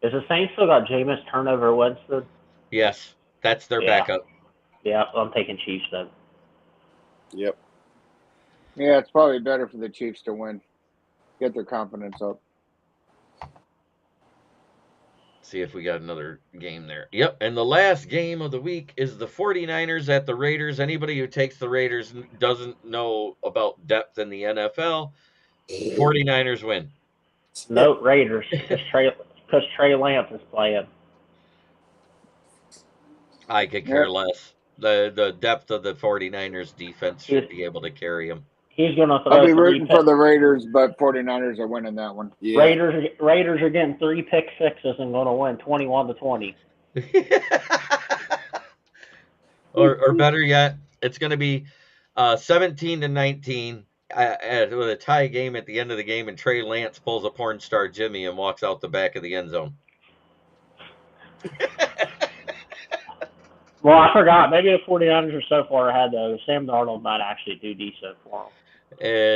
Is the Saints still got Jameis turnover Winston? Yes, that's their Yeah. backup. Yeah, I'm taking Chiefs then. Yep. Yeah, it's probably better for the Chiefs to win. Get their confidence up. See if we got another game there. Yep, and the last game of the week is the 49ers at the Raiders. Anybody who takes the Raiders doesn't know about depth in the NFL. 49ers win. No, Raiders, because Trey Lance is playing. I could care less. The depth of the 49ers defense should be able to carry them. He's going to throw I'll be 3 rooting for the Raiders, but 49ers are winning that one. Yeah. Raiders are getting 3 pick sixes and going to win 21-20. or better yet, it's going to be 17-19 with a tie game at the end of the game, and Trey Lance pulls a porn star Jimmy and walks out the back of the end zone. Well, I forgot. Maybe the 49ers are so far ahead, though. Sam Darnold might actually do decent for them.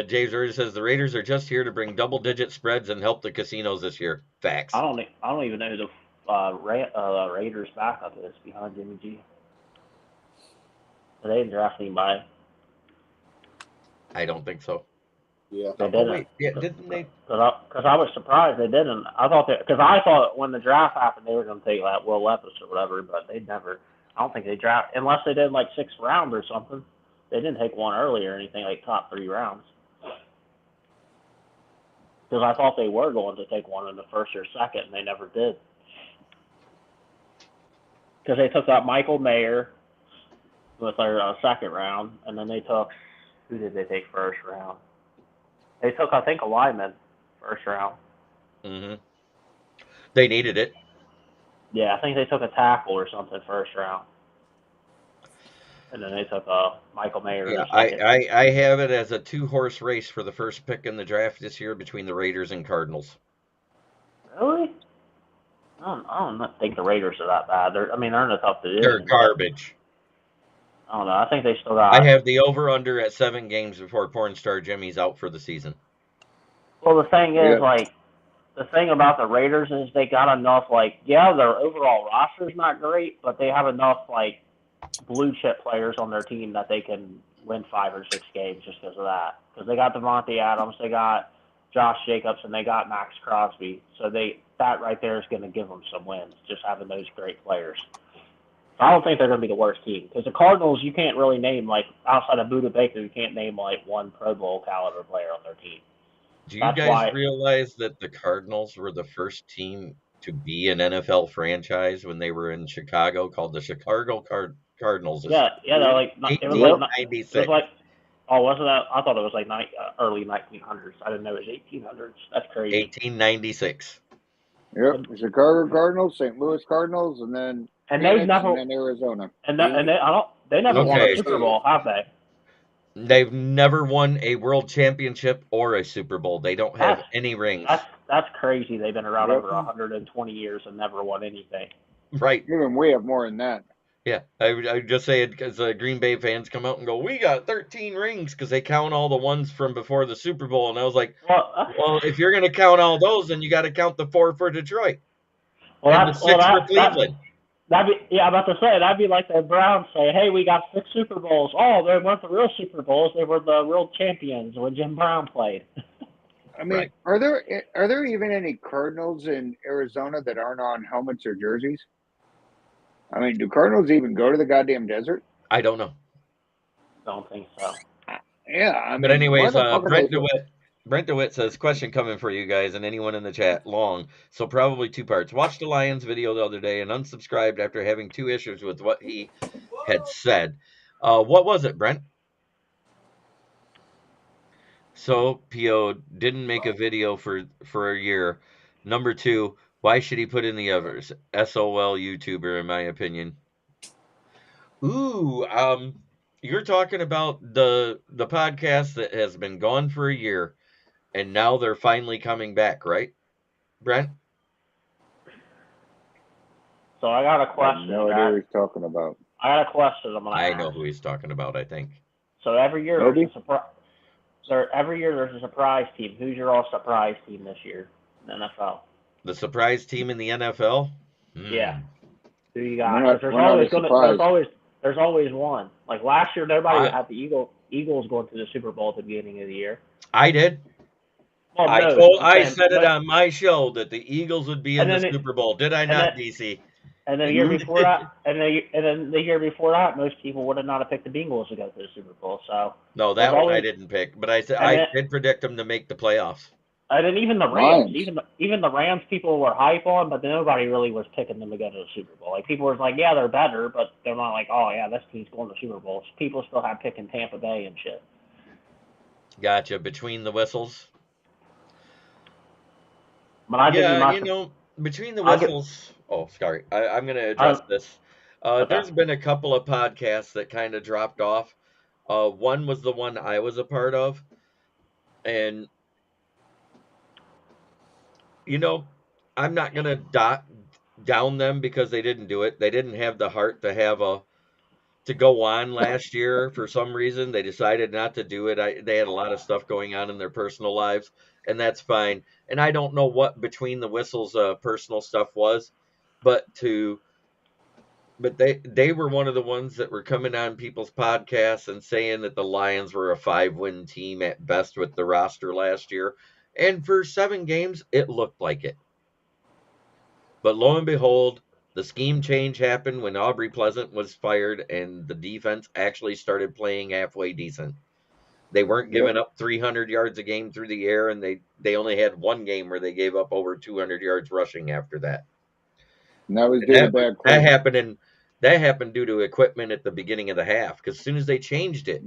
James Rhodes says the Raiders are just here to bring double-digit spreads and help the casinos this year. Facts. I don't even know who the Raiders backup is behind Jimmy G. They didn't draft anybody. I don't think so. Yeah. They didn't. Wait, yeah, didn't they? Because I was surprised they didn't. I thought when the draft happened they were going to take like Will Levis or whatever, but they never. I don't think they draft unless they did like 6th round or something. They didn't take one early or anything like top 3 rounds. Because I thought they were going to take one in the 1st or 2nd, and they never did. Because they took that Michael Mayer with their 2nd round, and then they took, who did they take 1st round? They took, I think, a lineman 1st round. Mm-hmm. They needed it. Yeah, I think they took a tackle or something 1st round. And then they took Michael Mayer. Yeah, I have it as a 2-horse race for the first pick in the draft this year between the Raiders and Cardinals. Really? I don't think the Raiders are that bad. They're in a tough division. They're garbage. I don't know. I think they still got. I have the over/under at 7 games before porn star Jimmy's out for the season. Well, the thing is, the thing about the Raiders is they got enough. Their overall roster's not great, but they have enough blue chip players on their team that they can win 5 or 6 games just because of that. Because they got Devontae Adams, they got Josh Jacobs, and they got Max Crosby. So that right there is going to give them some wins, just having those great players. I don't think they're going to be the worst team. Because the Cardinals, you can't really name, outside of Budda Baker, you can't name, one Pro Bowl caliber player on their team. Do you guys realize that the Cardinals were the first team to be an NFL franchise when they were in Chicago, called the Chicago Cardinals? Yeah, they're it was 1896. Wasn't that? I thought it was early 1900s. I didn't know it was 1800s. That's crazy. 1896. Yep, Chicago Cardinals, St. Louis Cardinals, and then Arizona. They never won a Super Bowl, have they? They've never won a world championship or a Super Bowl. They don't have any rings. That's crazy. They've been around over 120 years and never won anything. Right. Even we have more than that. Yeah, I just say it because Green Bay fans come out and go, "We got 13 rings," because they count all the ones from before the Super Bowl. And I was like, "Well, if you're going to count all those, then you got to count the 4 for Detroit and the 6 for Cleveland." I'm about to say that'd be like the Browns say, "Hey, we got 6 Super Bowls." Oh, they weren't the real Super Bowls; they were the real champions when Jim Brown played. I mean, are there even any Cardinals in Arizona that aren't on helmets or jerseys? I mean, do Cardinals even go to the goddamn desert? I don't know. Don't think so. Yeah, I mean, But why anyways, the fuck are they? Brent DeWitt says, question coming for you guys and anyone in the chat, long, so probably two parts. Watched the Lions video the other day and unsubscribed after having 2 issues with what he had said. What was it, Brent? So P.O. didn't make a video for a year. Number 2, why should he put in the others? SOL YouTuber, in my opinion. Ooh, you're talking about the podcast that has been gone for a year, and now they're finally coming back, right, Brent? So I got a I have question, no idea Jack. what he's talking about. I got a question I'm gonna I ask. know who he's talking about, I think. So every year Moby? there's a surprise. Every year there's a surprise team. Who's your all surprise team this year in the NFL? The surprise team in the NFL? Yeah. Who you We're got? not, Because we're not as surprised. there's always one. Like last year, nobody I- had the Eagles going to the Super Bowl at the beginning of the year. I did. Well, I no, I said it on my show that the Eagles would be in And the then Super Bowl. Did I and not, then- DC? And then the year before that, and then the year before that, most people would have not have picked the Bengals to go to the Super Bowl. So No, that There's one I always- didn't pick, but I said and I then- did predict them to make the playoffs. and then even the Rams, Lions. even the Rams, people were hype on, but nobody really was picking them to go to the Super Bowl. Like people were like, yeah, they're better, but they're not like, oh yeah, this team's going to the Super Bowl. People still have picking Tampa Bay and shit. Gotcha. Between the whistles. But I Yeah, think you know, between the I'll get- whistles. Oh, sorry. I'm going to address this. okay. There's been a couple of podcasts that kind of dropped off. One was the one I was a part of, and you know, I'm not going to down them because they didn't do it. They didn't have the heart to go on last year for some reason. They decided not to do it. They had a lot of stuff going on in their personal lives, and that's fine. And I don't know what between the whistles personal stuff was, but they were one of the ones that were coming on people's podcasts and saying that the Lions were a 5-win team at best with the roster last year. And for 7 games, it looked like it. But lo and behold, the scheme change happened when Aubrey Pleasant was fired and the defense actually started playing halfway decent. They weren't giving up 300 yards a game through the air, and they only had one game where they gave up over 200 yards rushing after that. And that was And due to bad that coaching. that happened due to equipment at the beginning of the half, because as soon as they changed it,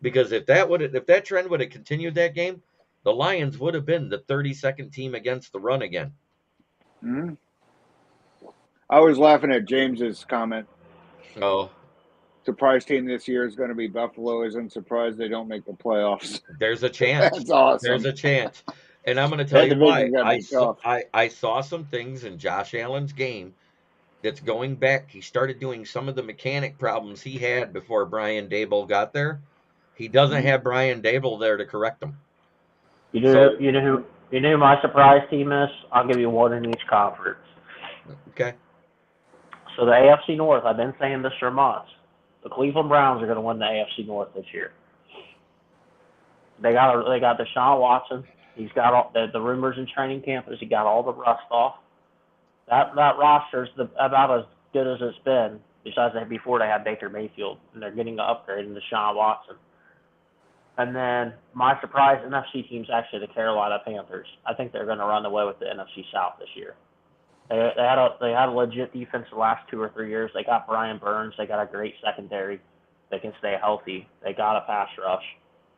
because if that trend would have continued that game, the Lions would have been the 32nd team against the run again. Mm-hmm. I was laughing at James's comment. Oh, Surprise team this year is going to be Buffalo. Isn't surprised they don't make the playoffs. there's a chance. That's awesome. There's a chance. And I'm going to tell That you why. division's gonna be tough. I saw some things in Josh Allen's game that's going back. He started doing some of the mechanic problems he had before Brian Daboll got there. He doesn't have Brian Daboll there to correct them. You know who my surprise team is? I'll give you one in each conference. Okay. So the AFC North, I've been saying this for months. The Cleveland Browns are going to win the AFC North this year. They got Deshaun Watson. He's got all the rumors in training camp is he got all the rust off. That roster's about as good as it's been. Besides that, before they had Baker Mayfield, and they're getting an upgrade in Deshaun Watson. And then my surprise NFC team is actually the Carolina Panthers. I think they're going to run away with the NFC South this year. They had a legit defense the last 2 or 3 years. They got Brian Burns. They got a great secondary. They can stay healthy. They got a pass rush.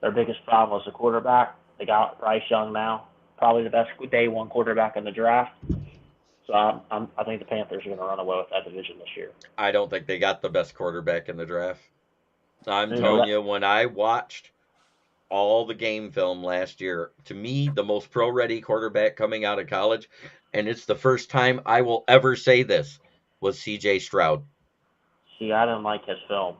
Their biggest problem was the quarterback. They got Bryce Young now, probably the best day one quarterback in the draft. So I think the Panthers are going to run away with that division this year. I don't think they got the best quarterback in the draft. I'm telling you, when I watched all the game film last year, to me, the most pro-ready quarterback coming out of college, and it's the first time I will ever say this, was C.J. Stroud. See, I didn't like his film.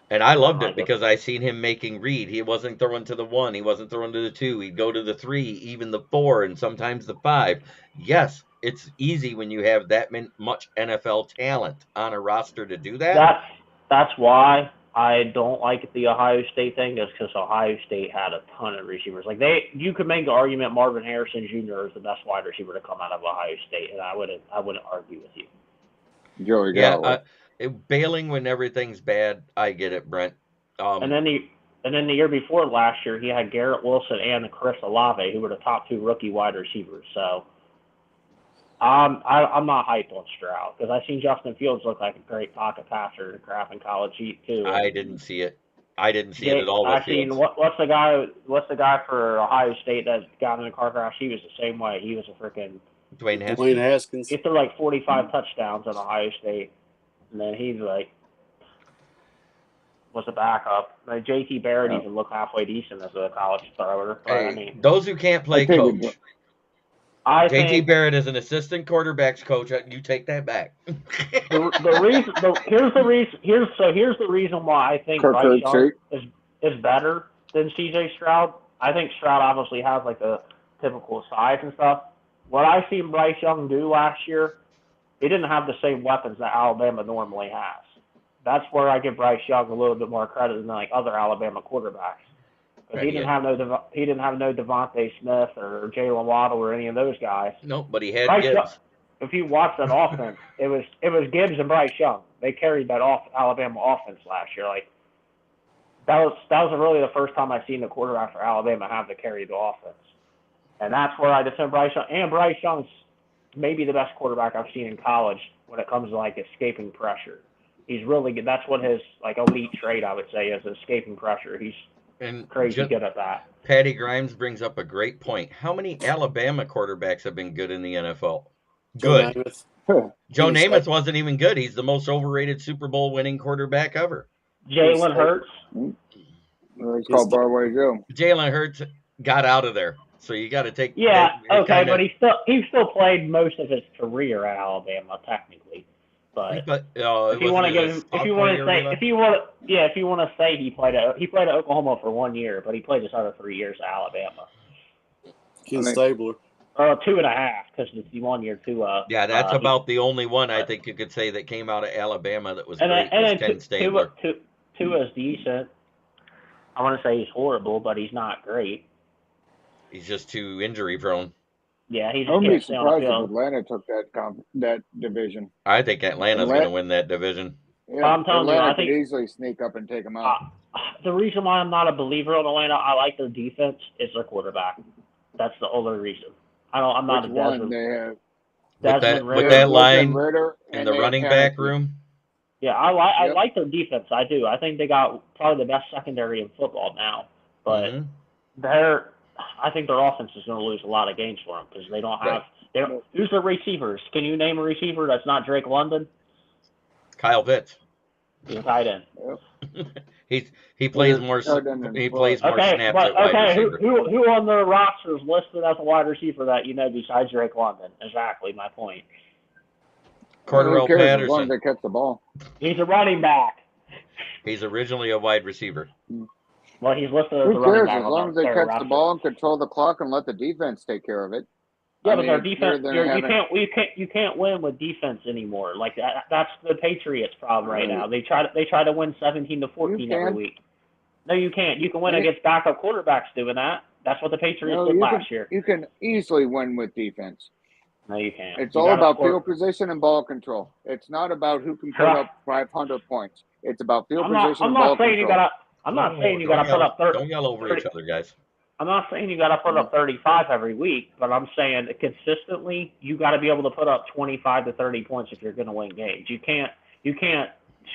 And I loved it because I seen him making read. He wasn't throwing to the 1. He wasn't throwing to the 2. He'd go to the 3, even the 4, and sometimes the 5. Yes, it's easy when you have that much NFL talent on a roster to do that. That's why I don't like the Ohio State thing, is because Ohio State had a ton of receivers. Like you could make the argument Marvin Harrison Jr. is the best wide receiver to come out of Ohio State, and I wouldn't argue with you. Joey Yeah, Gallo. bailing when everything's bad, I get it, Brent. And then the year before last year, he had Garrett Wilson and Chris Olave, who were the top 2 rookie wide receivers. So I'm not hyped on Stroud because I seen Justin Fields look like a great pocket passer to crap in college too. I didn't see it. I didn't see it at all with I seen Fields. what's the guy for Ohio State that got in the car crash? He was the same way. He was a freaking Dwayne Haskins. Dwayne Haskins. he threw like 45 touchdowns at Ohio State, and then he's like was a backup. Like JT Barrett even looked halfway decent as a college thrower. But Hey, I mean, those who can't play I take it, coach. I JT think Barrett is an assistant quarterbacks coach. You take that back. the reason here's the reason why I think Kirk Bryce Young Herbstreit. is better than CJ Stroud. I think Stroud obviously has like the typical size and stuff. What I seen Bryce Young do last year, he didn't have the same weapons that Alabama normally has. That's where I give Bryce Young a little bit more credit than like other Alabama quarterbacks. Because he didn't have no Devontae Smith or Jalen Waddle or any of those guys. No, but he had Bryce Gibbs. Young, if you watch that offense, it was Gibbs and Bryce Young. They carried that Alabama offense last year. Like that was really the first time I seen the quarterback for Alabama have to carry the offense, and that's where I defend Bryce Young. And Bryce Young's maybe the best quarterback I've seen in college when it comes to like escaping pressure. He's really good. That's what his like elite trait I would say is escaping pressure. He's crazy good at that. Patty Grimes brings up a great point. How many Alabama quarterbacks have been good in the NFL? Good. Joe Namath wasn't even good. He's the most overrated Super Bowl winning quarterback ever. Jalen Hurts. It's called Broadway Joe. Jalen Hurts got out of there, so you got to take. Yeah, okay, but he still played most of his career at Alabama technically. But if you want to say he played at Oklahoma for 1 year, but he played his other 3 years at Alabama. Ken Stabler. 2.5 because it's the 1 year too. Yeah, that's about the only one I think you could say that came out of Alabama that was great. Was Ken Stabler. Tua's decent. I want to say he's horrible, but he's not great. He's just too injury prone. Yeah, he's. I'd be surprised if Atlanta took that division. I think Atlanta's going to win that division. Yeah, I'm telling Atlanta you, I think could easily sneak up and take them out. The reason why I'm not a believer in Atlanta, I like their defense, is their quarterback. That's the only reason. I'm not a Desmond. With that line Ritter and the running back room. Yeah, I like their defense. I do. I think they got probably the best secondary in football now. But I think their offense is going to lose a lot of games for them because they don't have. Who's their receivers? Can you name a receiver that's not Drake London? Kyle Pitts. He's a tight end. Yep. He plays more. He plays more snaps at wide receiver. Who on their roster is listed as a wide receiver that you know besides Drake London? Exactly my point. Cordell Patterson. As long as they catch the ball. He's a running back. He's originally a wide receiver. Well, he's listed as a Who running cares? back. As long as they catch the ball and control the clock and let the defense take care of it. Yeah, but their defense, you can't win with defense anymore. Like that's the Patriots' problem right now. They try to win 17-14 every week. No, you can't. You can win against backup quarterbacks doing that. That's what the Patriots did last year. You can easily win with defense. No, you can't. It's all about field position and ball control. It's not about who can put up 500 points. It's about field position and ball control. I'm not saying you got to put up 30. Don't yell over each other, guys. I'm not saying you got to put up 35 every week, but I'm saying consistently you got to be able to put up 25 to 30 points if you're going to win games. You can't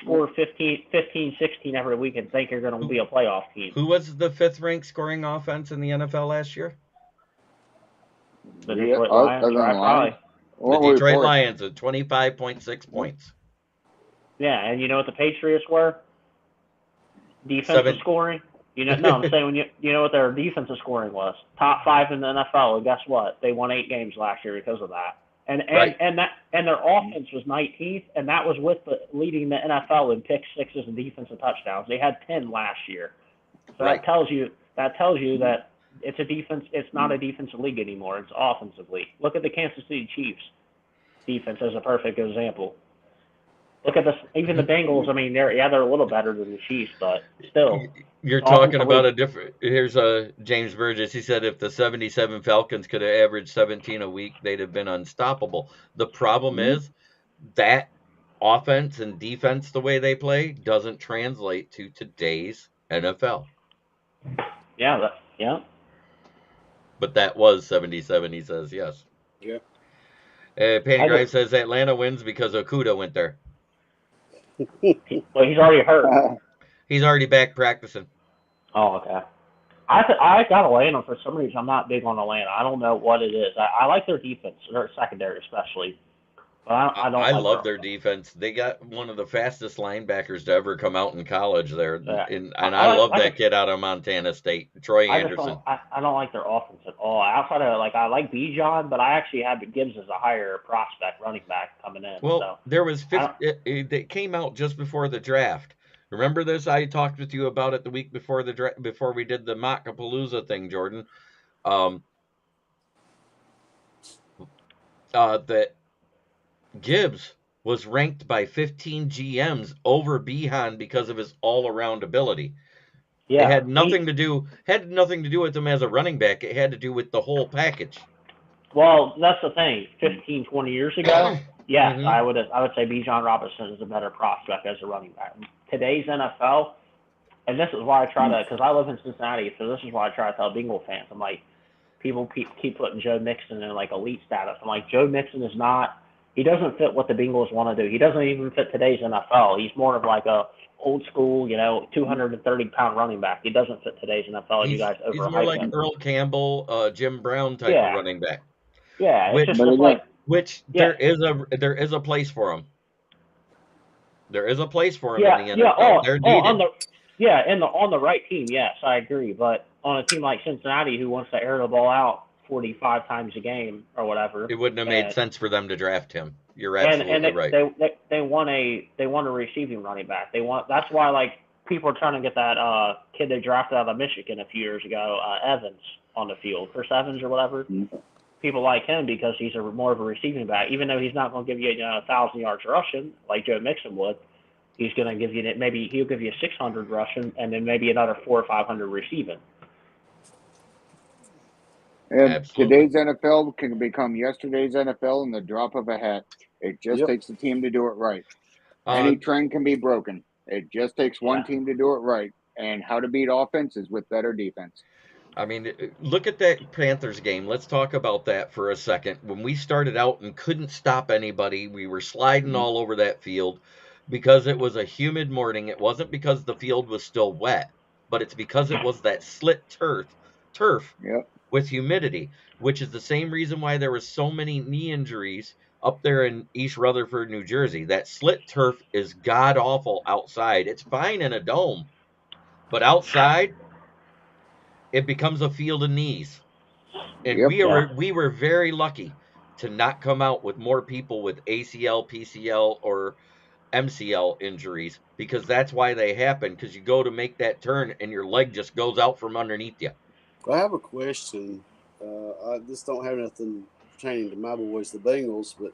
score 15, 16 every week and think you're going to be a playoff team. Who was the 5th ranked scoring offense in the NFL last year? The Detroit Lions. The Detroit Lions at 25.6 points. Yeah, and you know what the Patriots were? Defensive scoring. I'm saying you know what their defensive scoring was? Top 5 in the NFL, and guess what? They won 8 games last year because of that. And their offense was 19th, and that was with leading the NFL in pick sixes and defensive touchdowns. They had 10 last year. So that tells you that it's a defense. It's not a defensive league anymore. It's offensive league. Look at the Kansas City Chiefs defense as a perfect example. Look at even the Bengals. I mean, they're a little better than the Chiefs, but still. You're talking about a different. Here's James Burgess. He said if the 77 Falcons could have averaged 17 a week, they'd have been unstoppable. The problem is that offense and defense the way they play doesn't translate to today's NFL. Yeah, But that was 77, he says, yes. Yeah. Panty Drive says Atlanta wins because Okuda went there. Well, he's already hurt. He's already back practicing. Oh, okay. I got Atlanta for some reason. I'm not big on Atlanta. I don't know what it is. I like their defense, their secondary especially. But I don't. I like love their defense. They got one of the fastest linebackers to ever come out in college there, and I love that kid out of Montana State, Troy Anderson. I don't like their offense at all. Outside of I like Bijan, but I actually have Gibbs as a higher prospect running back coming in. Well, so. there was it came out just before the draft. Remember this? I talked with you about it the week before the draft, before we did the Mockapalooza thing, Jordan. That Gibbs was ranked by 15 GMs over Bijan because of his all-around ability. Yeah, it had nothing to do with him as a running back. It had to do with the whole package. Well, that's the thing. 15, 20 years ago, yes, I would say Bijan Robinson is a better prospect as a running back. Today's NFL, and this is why I try to, because I live in Cincinnati, so this is why I try to tell Bengal fans. I'm like, people keep putting Joe Mixon in elite status. I'm like, Joe Mixon is not. He doesn't fit what the Bengals want to do. He doesn't even fit today's NFL. He's more of like a old school, 230-pound running back. He doesn't fit today's NFL. You guys overhype him. He's more like Earl Campbell, Jim Brown type of running back. Yeah, there is a place for him. There is a place for him in the NFL. They're needed. On the right team, yes, I agree. But on a team like Cincinnati, who wants to air the ball out 45 times a game or whatever, it wouldn't have made sense for them to draft him. You're absolutely right. They want a receiving running back. That's why people are trying to get that kid they drafted out of Michigan a few years ago, Evans, on the field, Chris Evans or whatever. Mm-hmm. People like him because he's more of a receiving back, even though he's not going to give you 1,000 yards rushing like Joe Mixon would. He's going to give you he'll give you 600 rushing and then maybe another 400 or 500 receiving. And Absolutely. Today's NFL can become yesterday's NFL in the drop of a hat. It just takes a team to do it right. Any trend can be broken. It just takes one team to do it right. And how to beat offense is with better defense. I mean, look at that Panthers game. Let's talk about that for a second. When we started out and couldn't stop anybody, we were sliding all over that field because it was a humid morning. It wasn't because the field was still wet, but it's because it was that slit turf with humidity, which is the same reason why there were so many knee injuries up there in East Rutherford, New Jersey. That slit turf is god-awful outside. It's fine in a dome, but outside, it becomes a field of knees. And we were very lucky to not come out with more people with ACL, PCL, or MCL injuries, because that's why they happen, because you go to make that turn and your leg just goes out from underneath you. I have a question. I just don't have nothing pertaining to my boys, the Bengals, but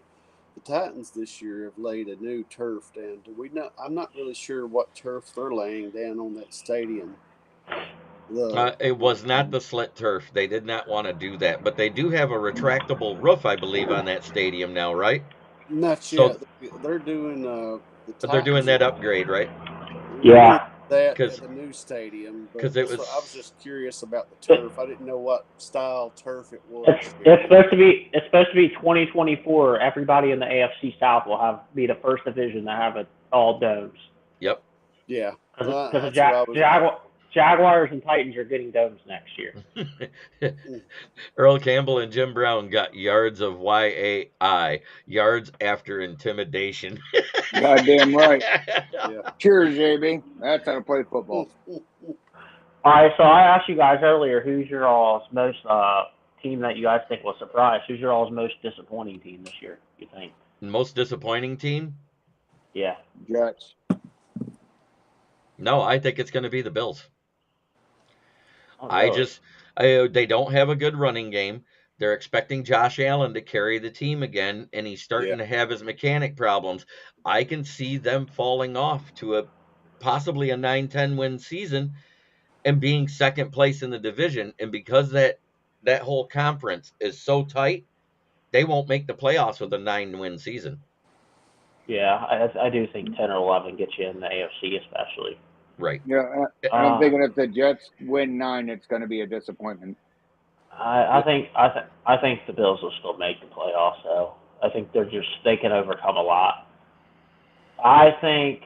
the Titans this year have laid a new turf down. I'm not really sure what turf they're laying down on that stadium. It was not the slit turf. They did not want to do that, but they do have a retractable roof, I believe, on that stadium now, right? Not yet. They're doing they're doing that upgrade, right? Yeah. That at the new stadium. Because I was just curious about the turf. I didn't know what style turf it was. It's supposed to be 2024. Everybody in the AFC South will be the first division to have it all domes. Yep. Yeah. Because Jaguars and Titans are getting domes next year. Earl Campbell and Jim Brown got yards of YAI, yards after intimidation. Goddamn right. Cheers, JB. That's how to play football. All right, so I asked you guys earlier, who's your all's most team that you guys think will surprise? Who's your all's most disappointing team this year, you think? Most disappointing team? Yeah. Jets. No, I think it's going to be the Bills. Oh, really? They don't have a good running game. They're expecting Josh Allen to carry the team again, and he's starting to have his mechanic problems. I can see them falling off to possibly a 9-10 win season and being second place in the division. And because that whole conference is so tight, they won't make the playoffs with a 9-win season. Yeah, I do think 10 or 11 gets you in the AFC, especially. Right. Yeah, and I'm thinking if the Jets win 9, it's going to be a disappointment. I think the Bills will still make the playoffs, though. I think they can overcome a lot. I think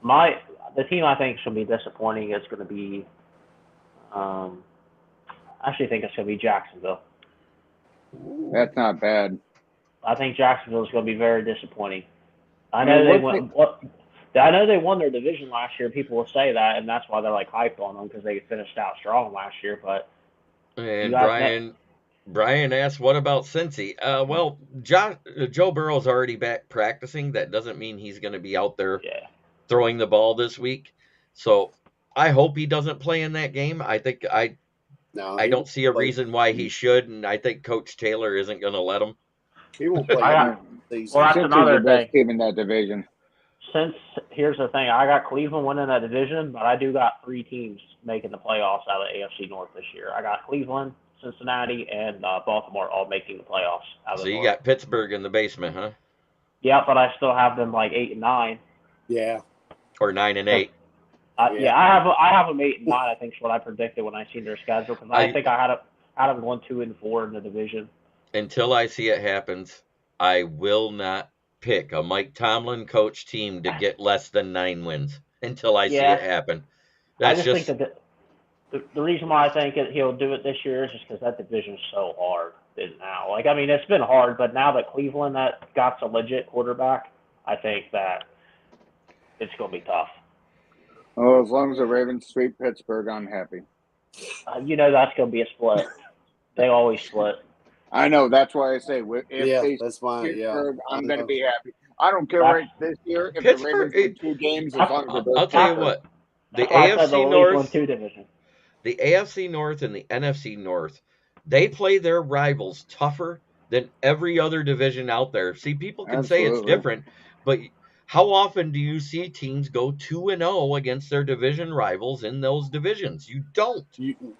the team I think is going to be disappointing is going to be. I actually think it's going to be Jacksonville. That's not bad. I think Jacksonville is going to be very disappointing. I know they won their division last year. People will say that, and that's why they're like hyped on them because they finished out strong last year. But and Brian asked, "What about Cincy?" Well, Joe Burrow's already back practicing. That doesn't mean he's going to be out there throwing the ball this week. So I hope he doesn't play in that game. I don't see a reason why he should, and I think Coach Taylor isn't going to let him. He won't play. Well, that's another the best team in that division. Here's the thing, I got Cleveland winning that division, but I do got 3 teams making the playoffs out of the AFC North this year. I got Cleveland, Cincinnati, and Baltimore all making the playoffs. So you got Pittsburgh in the basement, huh? Yeah, but I still have them like 8 and 9. Yeah. Or 9 and 8. I have them 8 and 9. I think is what I predicted when I seen their schedule because I think I had them going 2 and 4 in the division. Until I see it happens, I will not pick a Mike Tomlin coach team to get less than 9 wins until I see it happen. That's think that the reason why I think he'll do it this year is just because that division's so hard now. Like, I mean, it's been hard, but now that Cleveland got a legit quarterback, I think that it's going to be tough. Oh, as long as the Ravens sweep Pittsburgh, I'm happy. That's going to be a split. They always split. I know. That's why I say that's fine. Pittsburgh, I'm going to be happy. I don't care this year if the Ravens win 2 games. As long as I'll tell you what. The AFC North, the AFC North and the NFC North, they play their rivals tougher than every other division out there. See, people can say it's different, but how often do you see teams go 2-0 against their division rivals in those divisions? You don't.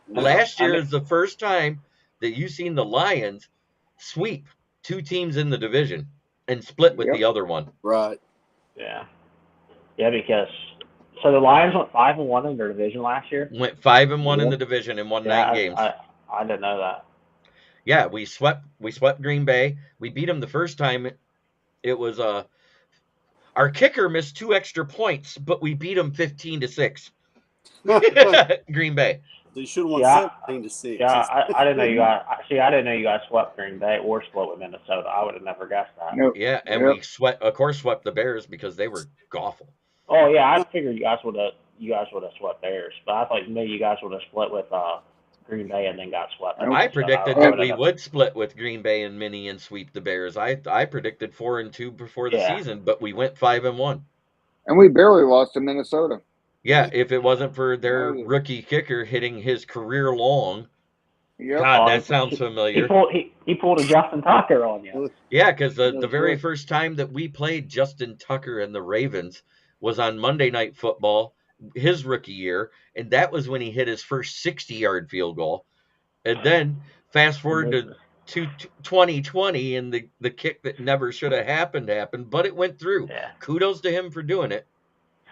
Last year is the first time that you've seen the Lions sweep 2 teams in the division and split with the other one. Right. Yeah. Yeah, because so the Lions went 5-1 in their division last year. Went 5-1 in the division and won 9 games. I didn't know that. Yeah, we swept Green Bay. We beat them the first time. It was our kicker missed 2 extra points, but we beat them 15-6. Green Bay. So you should have won 17-6. Yeah, I didn't know you guys. See, I didn't know you guys swept Green Bay or split with Minnesota. I would have never guessed that. Nope. Yeah, and we swept the Bears because they were awful. Oh yeah, I figured you guys would have swept Bears, but I thought maybe you guys would have split with Green Bay and then got swept. I predicted that we would split with Green Bay and Minnie and sweep the Bears. I predicted 4-2 before the season, but we went 5-1. And we barely lost to Minnesota. Yeah, if it wasn't for their rookie kicker hitting his career long. Yep. God, that sounds familiar. He pulled a Justin Tucker on you. Yeah, because the very first time that we played Justin Tucker and the Ravens was on Monday Night Football, his rookie year, and that was when he hit his first 60-yard field goal. And then fast forward to 2020, and the kick that never should have happened, but it went through. Yeah. Kudos to him for doing it.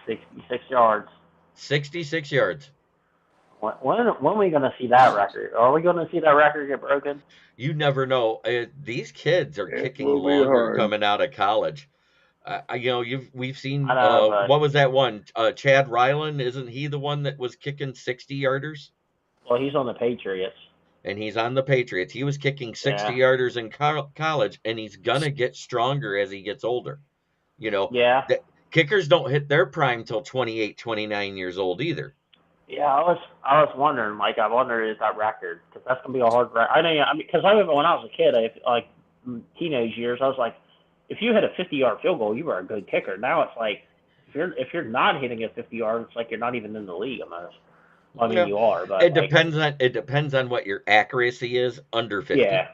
66 yards. 66 yards. When are we going to see that record? Are we going to see that record get broken? You never know. These kids are kicking longer coming out of college. We've seen what was that one? Chad Ryland, isn't he the one that was kicking 60-yarders? Well, he's on the Patriots. And he's on the Patriots. He was kicking 60-yarders in college, and he's gonna get stronger as he gets older. Kickers don't hit their prime till 28, 29 years old either. Yeah, I was wondering, Mike. I wondered is that record because that's gonna be a hard record. I mean, because I remember when I was a kid, like teenage years, I was like, if you hit a 50-yard field goal, you were a good kicker. Now it's like if you're not hitting a 50-yard, it's like you're not even in the league almost. I mean, you are, but it depends on what your accuracy is under 50. Yeah.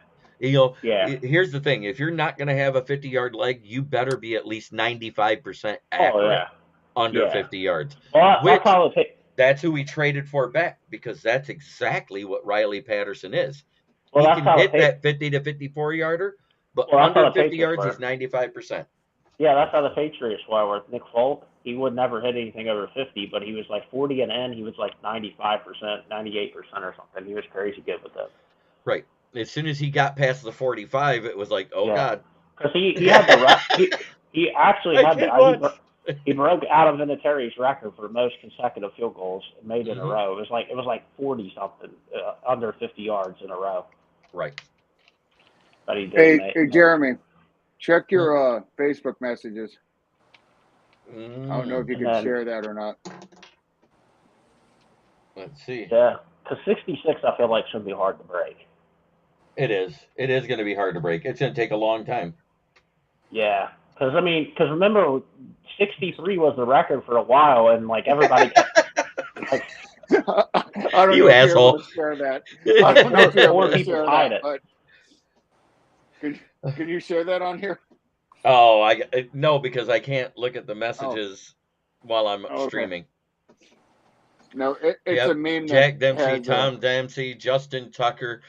Here's the thing: if you're not going to have a 50-yard leg, you better be at least 95% accurate under 50 yards. Well, that's who we traded for back because that's exactly what Riley Patterson is. Well, he can hit that 50 to 54 yarder, but under 50 yards, he's 95%. Yeah, that's how the Patriots were with Nick Folk. He would never hit anything over 50, but he was like 40 and in. He was like 95%, 98% or something. He was crazy good with it. Right. As soon as he got past the 45, it was like, oh Yeah. God. Because he had the he actually I had did the once. he broke Adam Vinatieri's record for most consecutive field goals made in a Mhm. row. It was like 40 something under 50 yards in a row. Right. But he did Hey, Jeremy, check your Facebook messages. I don't know if you And can then- share that or not. Let's see. Yeah, because 66 I feel like should be hard to break. It is. It is going to be hard to break. It's going to take a long time. Yeah, because remember 63 was the record for a while, and like everybody kept like I don't You know if asshole. you're able to share that. I don't know if you're able Or to people share hide that, it. but can you share that on here? Oh, no, because I can't look at the messages while I'm Oh, okay. streaming. No, it's Yep. a meme Jack that Dempsey, has Tom Dempsey, Justin Tucker,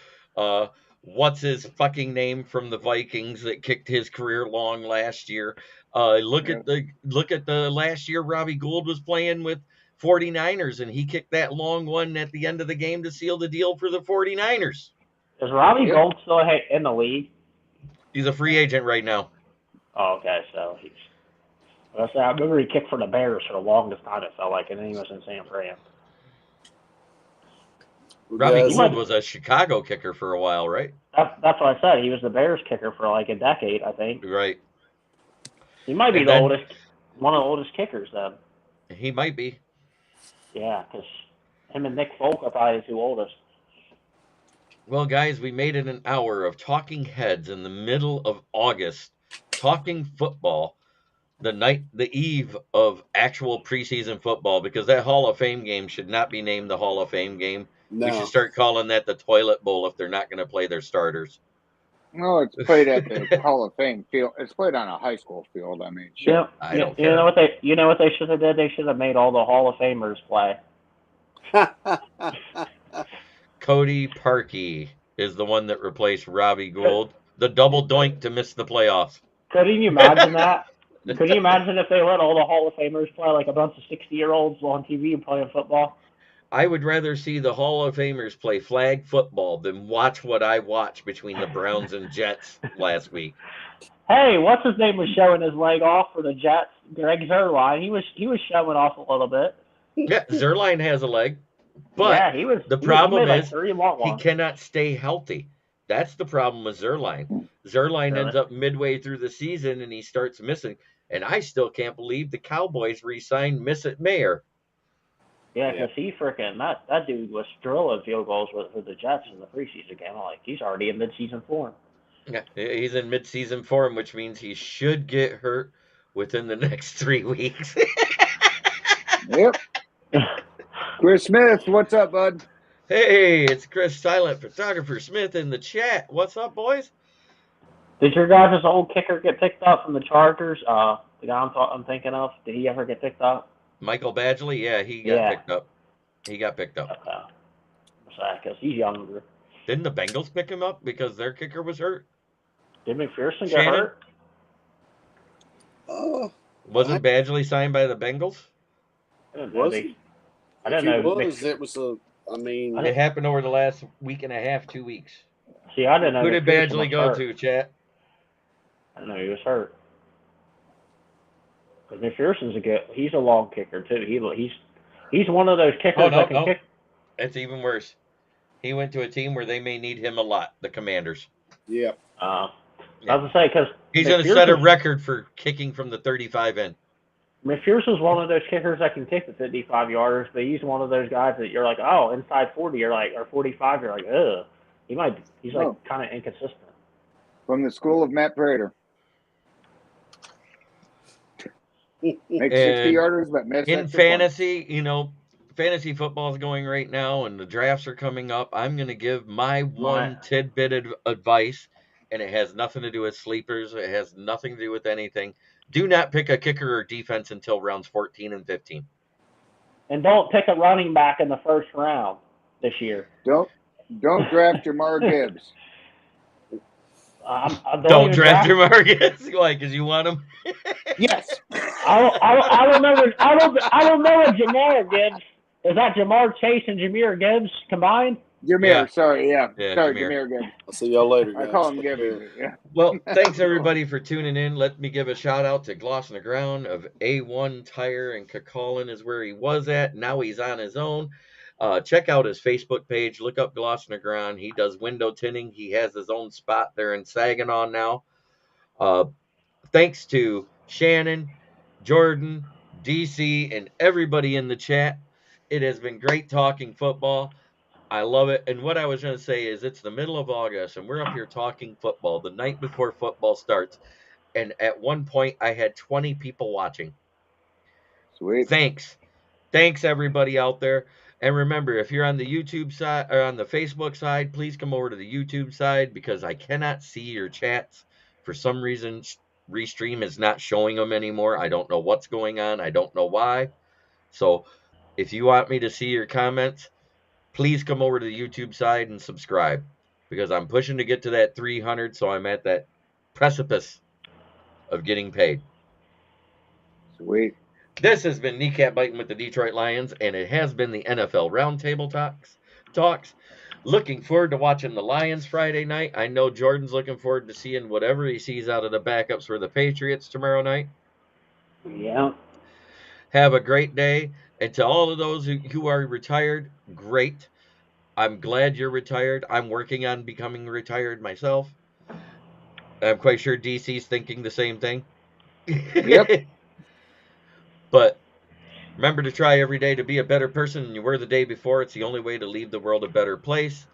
what's his fucking name from the Vikings that kicked his career long last year. Look at the last year Robbie Gould was playing with 49ers and he kicked that long one at the end of the game to seal the deal for the 49ers. Is Robbie Gould still in the league? He's a free agent right now. Oh, okay, so he's. I remember he kicked for the Bears for the longest time. It felt like, and then he was in San Fran. Robbie Gould was a Chicago kicker for a while, right? That's what I said. He was the Bears kicker for like a decade, I think. Right. He might be one of the oldest kickers then. He might be. Yeah, because him and Nick Folk are probably the two oldest. Well, guys, we made it an hour of talking heads in the middle of August, talking football, the eve of actual preseason football, because that Hall of Fame game should not be named the Hall of Fame game. No. We should start calling that the toilet bowl if they're not going to play their starters. No, it's played at the Hall of Fame field. It's played on a high school field. I mean, sure. Yeah, I don't care. You know what they should have did? They should have made all the Hall of Famers play. Cody Parkey is the one that replaced Robbie Gould. The double doink to miss the playoffs. Couldn't you imagine that? Could you imagine if they let all the Hall of Famers play like a bunch of 60-year-olds on TV and playing football? I would rather see the Hall of Famers play flag football than watch what I watched between the Browns and Jets last week. Hey, what's his name was showing his leg off for the Jets? Greg Zuerlein. He was showing off a little bit. Yeah, Zuerlein has a leg, but yeah, the problem is he cannot stay healthy. That's the problem with Zuerlein. Zuerlein ends up midway through the season and he starts missing. And I still can't believe the Cowboys re-signed Missett Mayer. Yeah, because he freaking that dude was drilling field goals for the Jets in the preseason game. I'm like, he's already in midseason form. Yeah, he's in midseason form, which means he should get hurt within the next 3 weeks. Yep. Chris Smith, what's up, bud? Hey, it's Chris Silent Photographer Smith in the chat. What's up, boys? Did your guys' old kicker get picked up from the Chargers? The guy I'm thinking of, did he ever get picked up? Michael Badgley, yeah, he got picked up. He got picked up. Because he's younger. Didn't the Bengals pick him up because their kicker was hurt? Did McPherson get hurt? Wasn't Badgley signed by the Bengals? Was he? I didn't know. It was it happened over the last week and a half, 2 weeks. See, I didn't know. Who did Badgley go to, chat? I didn't know he was hurt. Because McPherson's he's a long kicker too. He's one of those kickers that can kick. It's even worse. He went to a team where they may need him a lot, the Commanders. Yeah. I was going to say, because he's going to set a record for kicking from the 35 in. McPherson's one of those kickers that can kick the 55-yarders, but he's one of those guys that you're like, oh, inside 40, you're like, or 45, you're like, ugh. He's like kind of inconsistent. From the school of Matt Prater. Make 60-yarders, but miss in fantasy, fantasy football is going right now, and the drafts are coming up. I'm going to give my one tidbit of advice, and it has nothing to do with sleepers. It has nothing to do with anything. Do not pick a kicker or defense until rounds 14 and 15. And don't pick a running back in the first round this year. Don't draft Jamar Gibbs. Don't draft Jamar Gibbs. Why? Because you want him? Yes. I don't know a Jamar Gibbs. Is that Jamar Chase and Jameer Gibbs combined? Jameer, Yeah. sorry, Yeah, sorry, Jameer. Jameer Gibbs. I'll see y'all later, guys. I call him Take Gibby. care. Yeah. Well, thanks everybody for tuning in. Let me give a shout out to Gloss Ground of A1 Tire in Cacolin is where he was at. Now he's on his own. Check out his Facebook page. Look up Gloss Ground. He does window tinting. He has his own spot there in Saginaw now. Thanks to Shannon, Jordan, DC, and everybody in the chat. It has been great talking football. I love it. And what I was going to say is it's the middle of August and we're up here talking football the night before football starts. And at one point I had 20 people watching. Sweet. Thanks. Thanks everybody out there. And remember, if you're on the YouTube side or on the Facebook side, please come over to the YouTube side because I cannot see your chats. For some reason, Restream is not showing them anymore. I don't know what's going on. I don't know why. So if you want me to see your comments, please come over to the YouTube side and subscribe because I'm pushing to get to that 300, so I'm at that precipice of getting paid. Sweet. This has been Kneecap Biting with the Detroit Lions, and it has been the NFL Roundtable Talks. Looking forward to watching the Lions Friday night. I know Jordan's looking forward to seeing whatever he sees out of the backups for the Patriots tomorrow night. Yeah. Have a great day. And to all of those who are retired, great. I'm glad you're retired. I'm working on becoming retired myself. I'm quite sure DC's thinking the same thing. Yep. But remember to try every day to be a better person than you were the day before. It's the only way to leave the world a better place.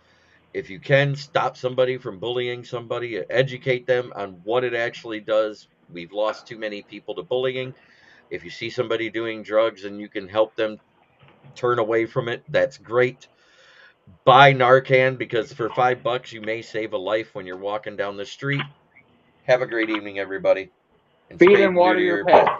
If you can, stop somebody from bullying somebody, educate them on what it actually does. We've lost too many people to bullying. If you see somebody doing drugs and you can help them turn away from it, that's great. Buy Narcan because for $5 you may save a life when you're walking down the street. Have a great evening, everybody. And Feed spade and and water neuter your your pet. pet.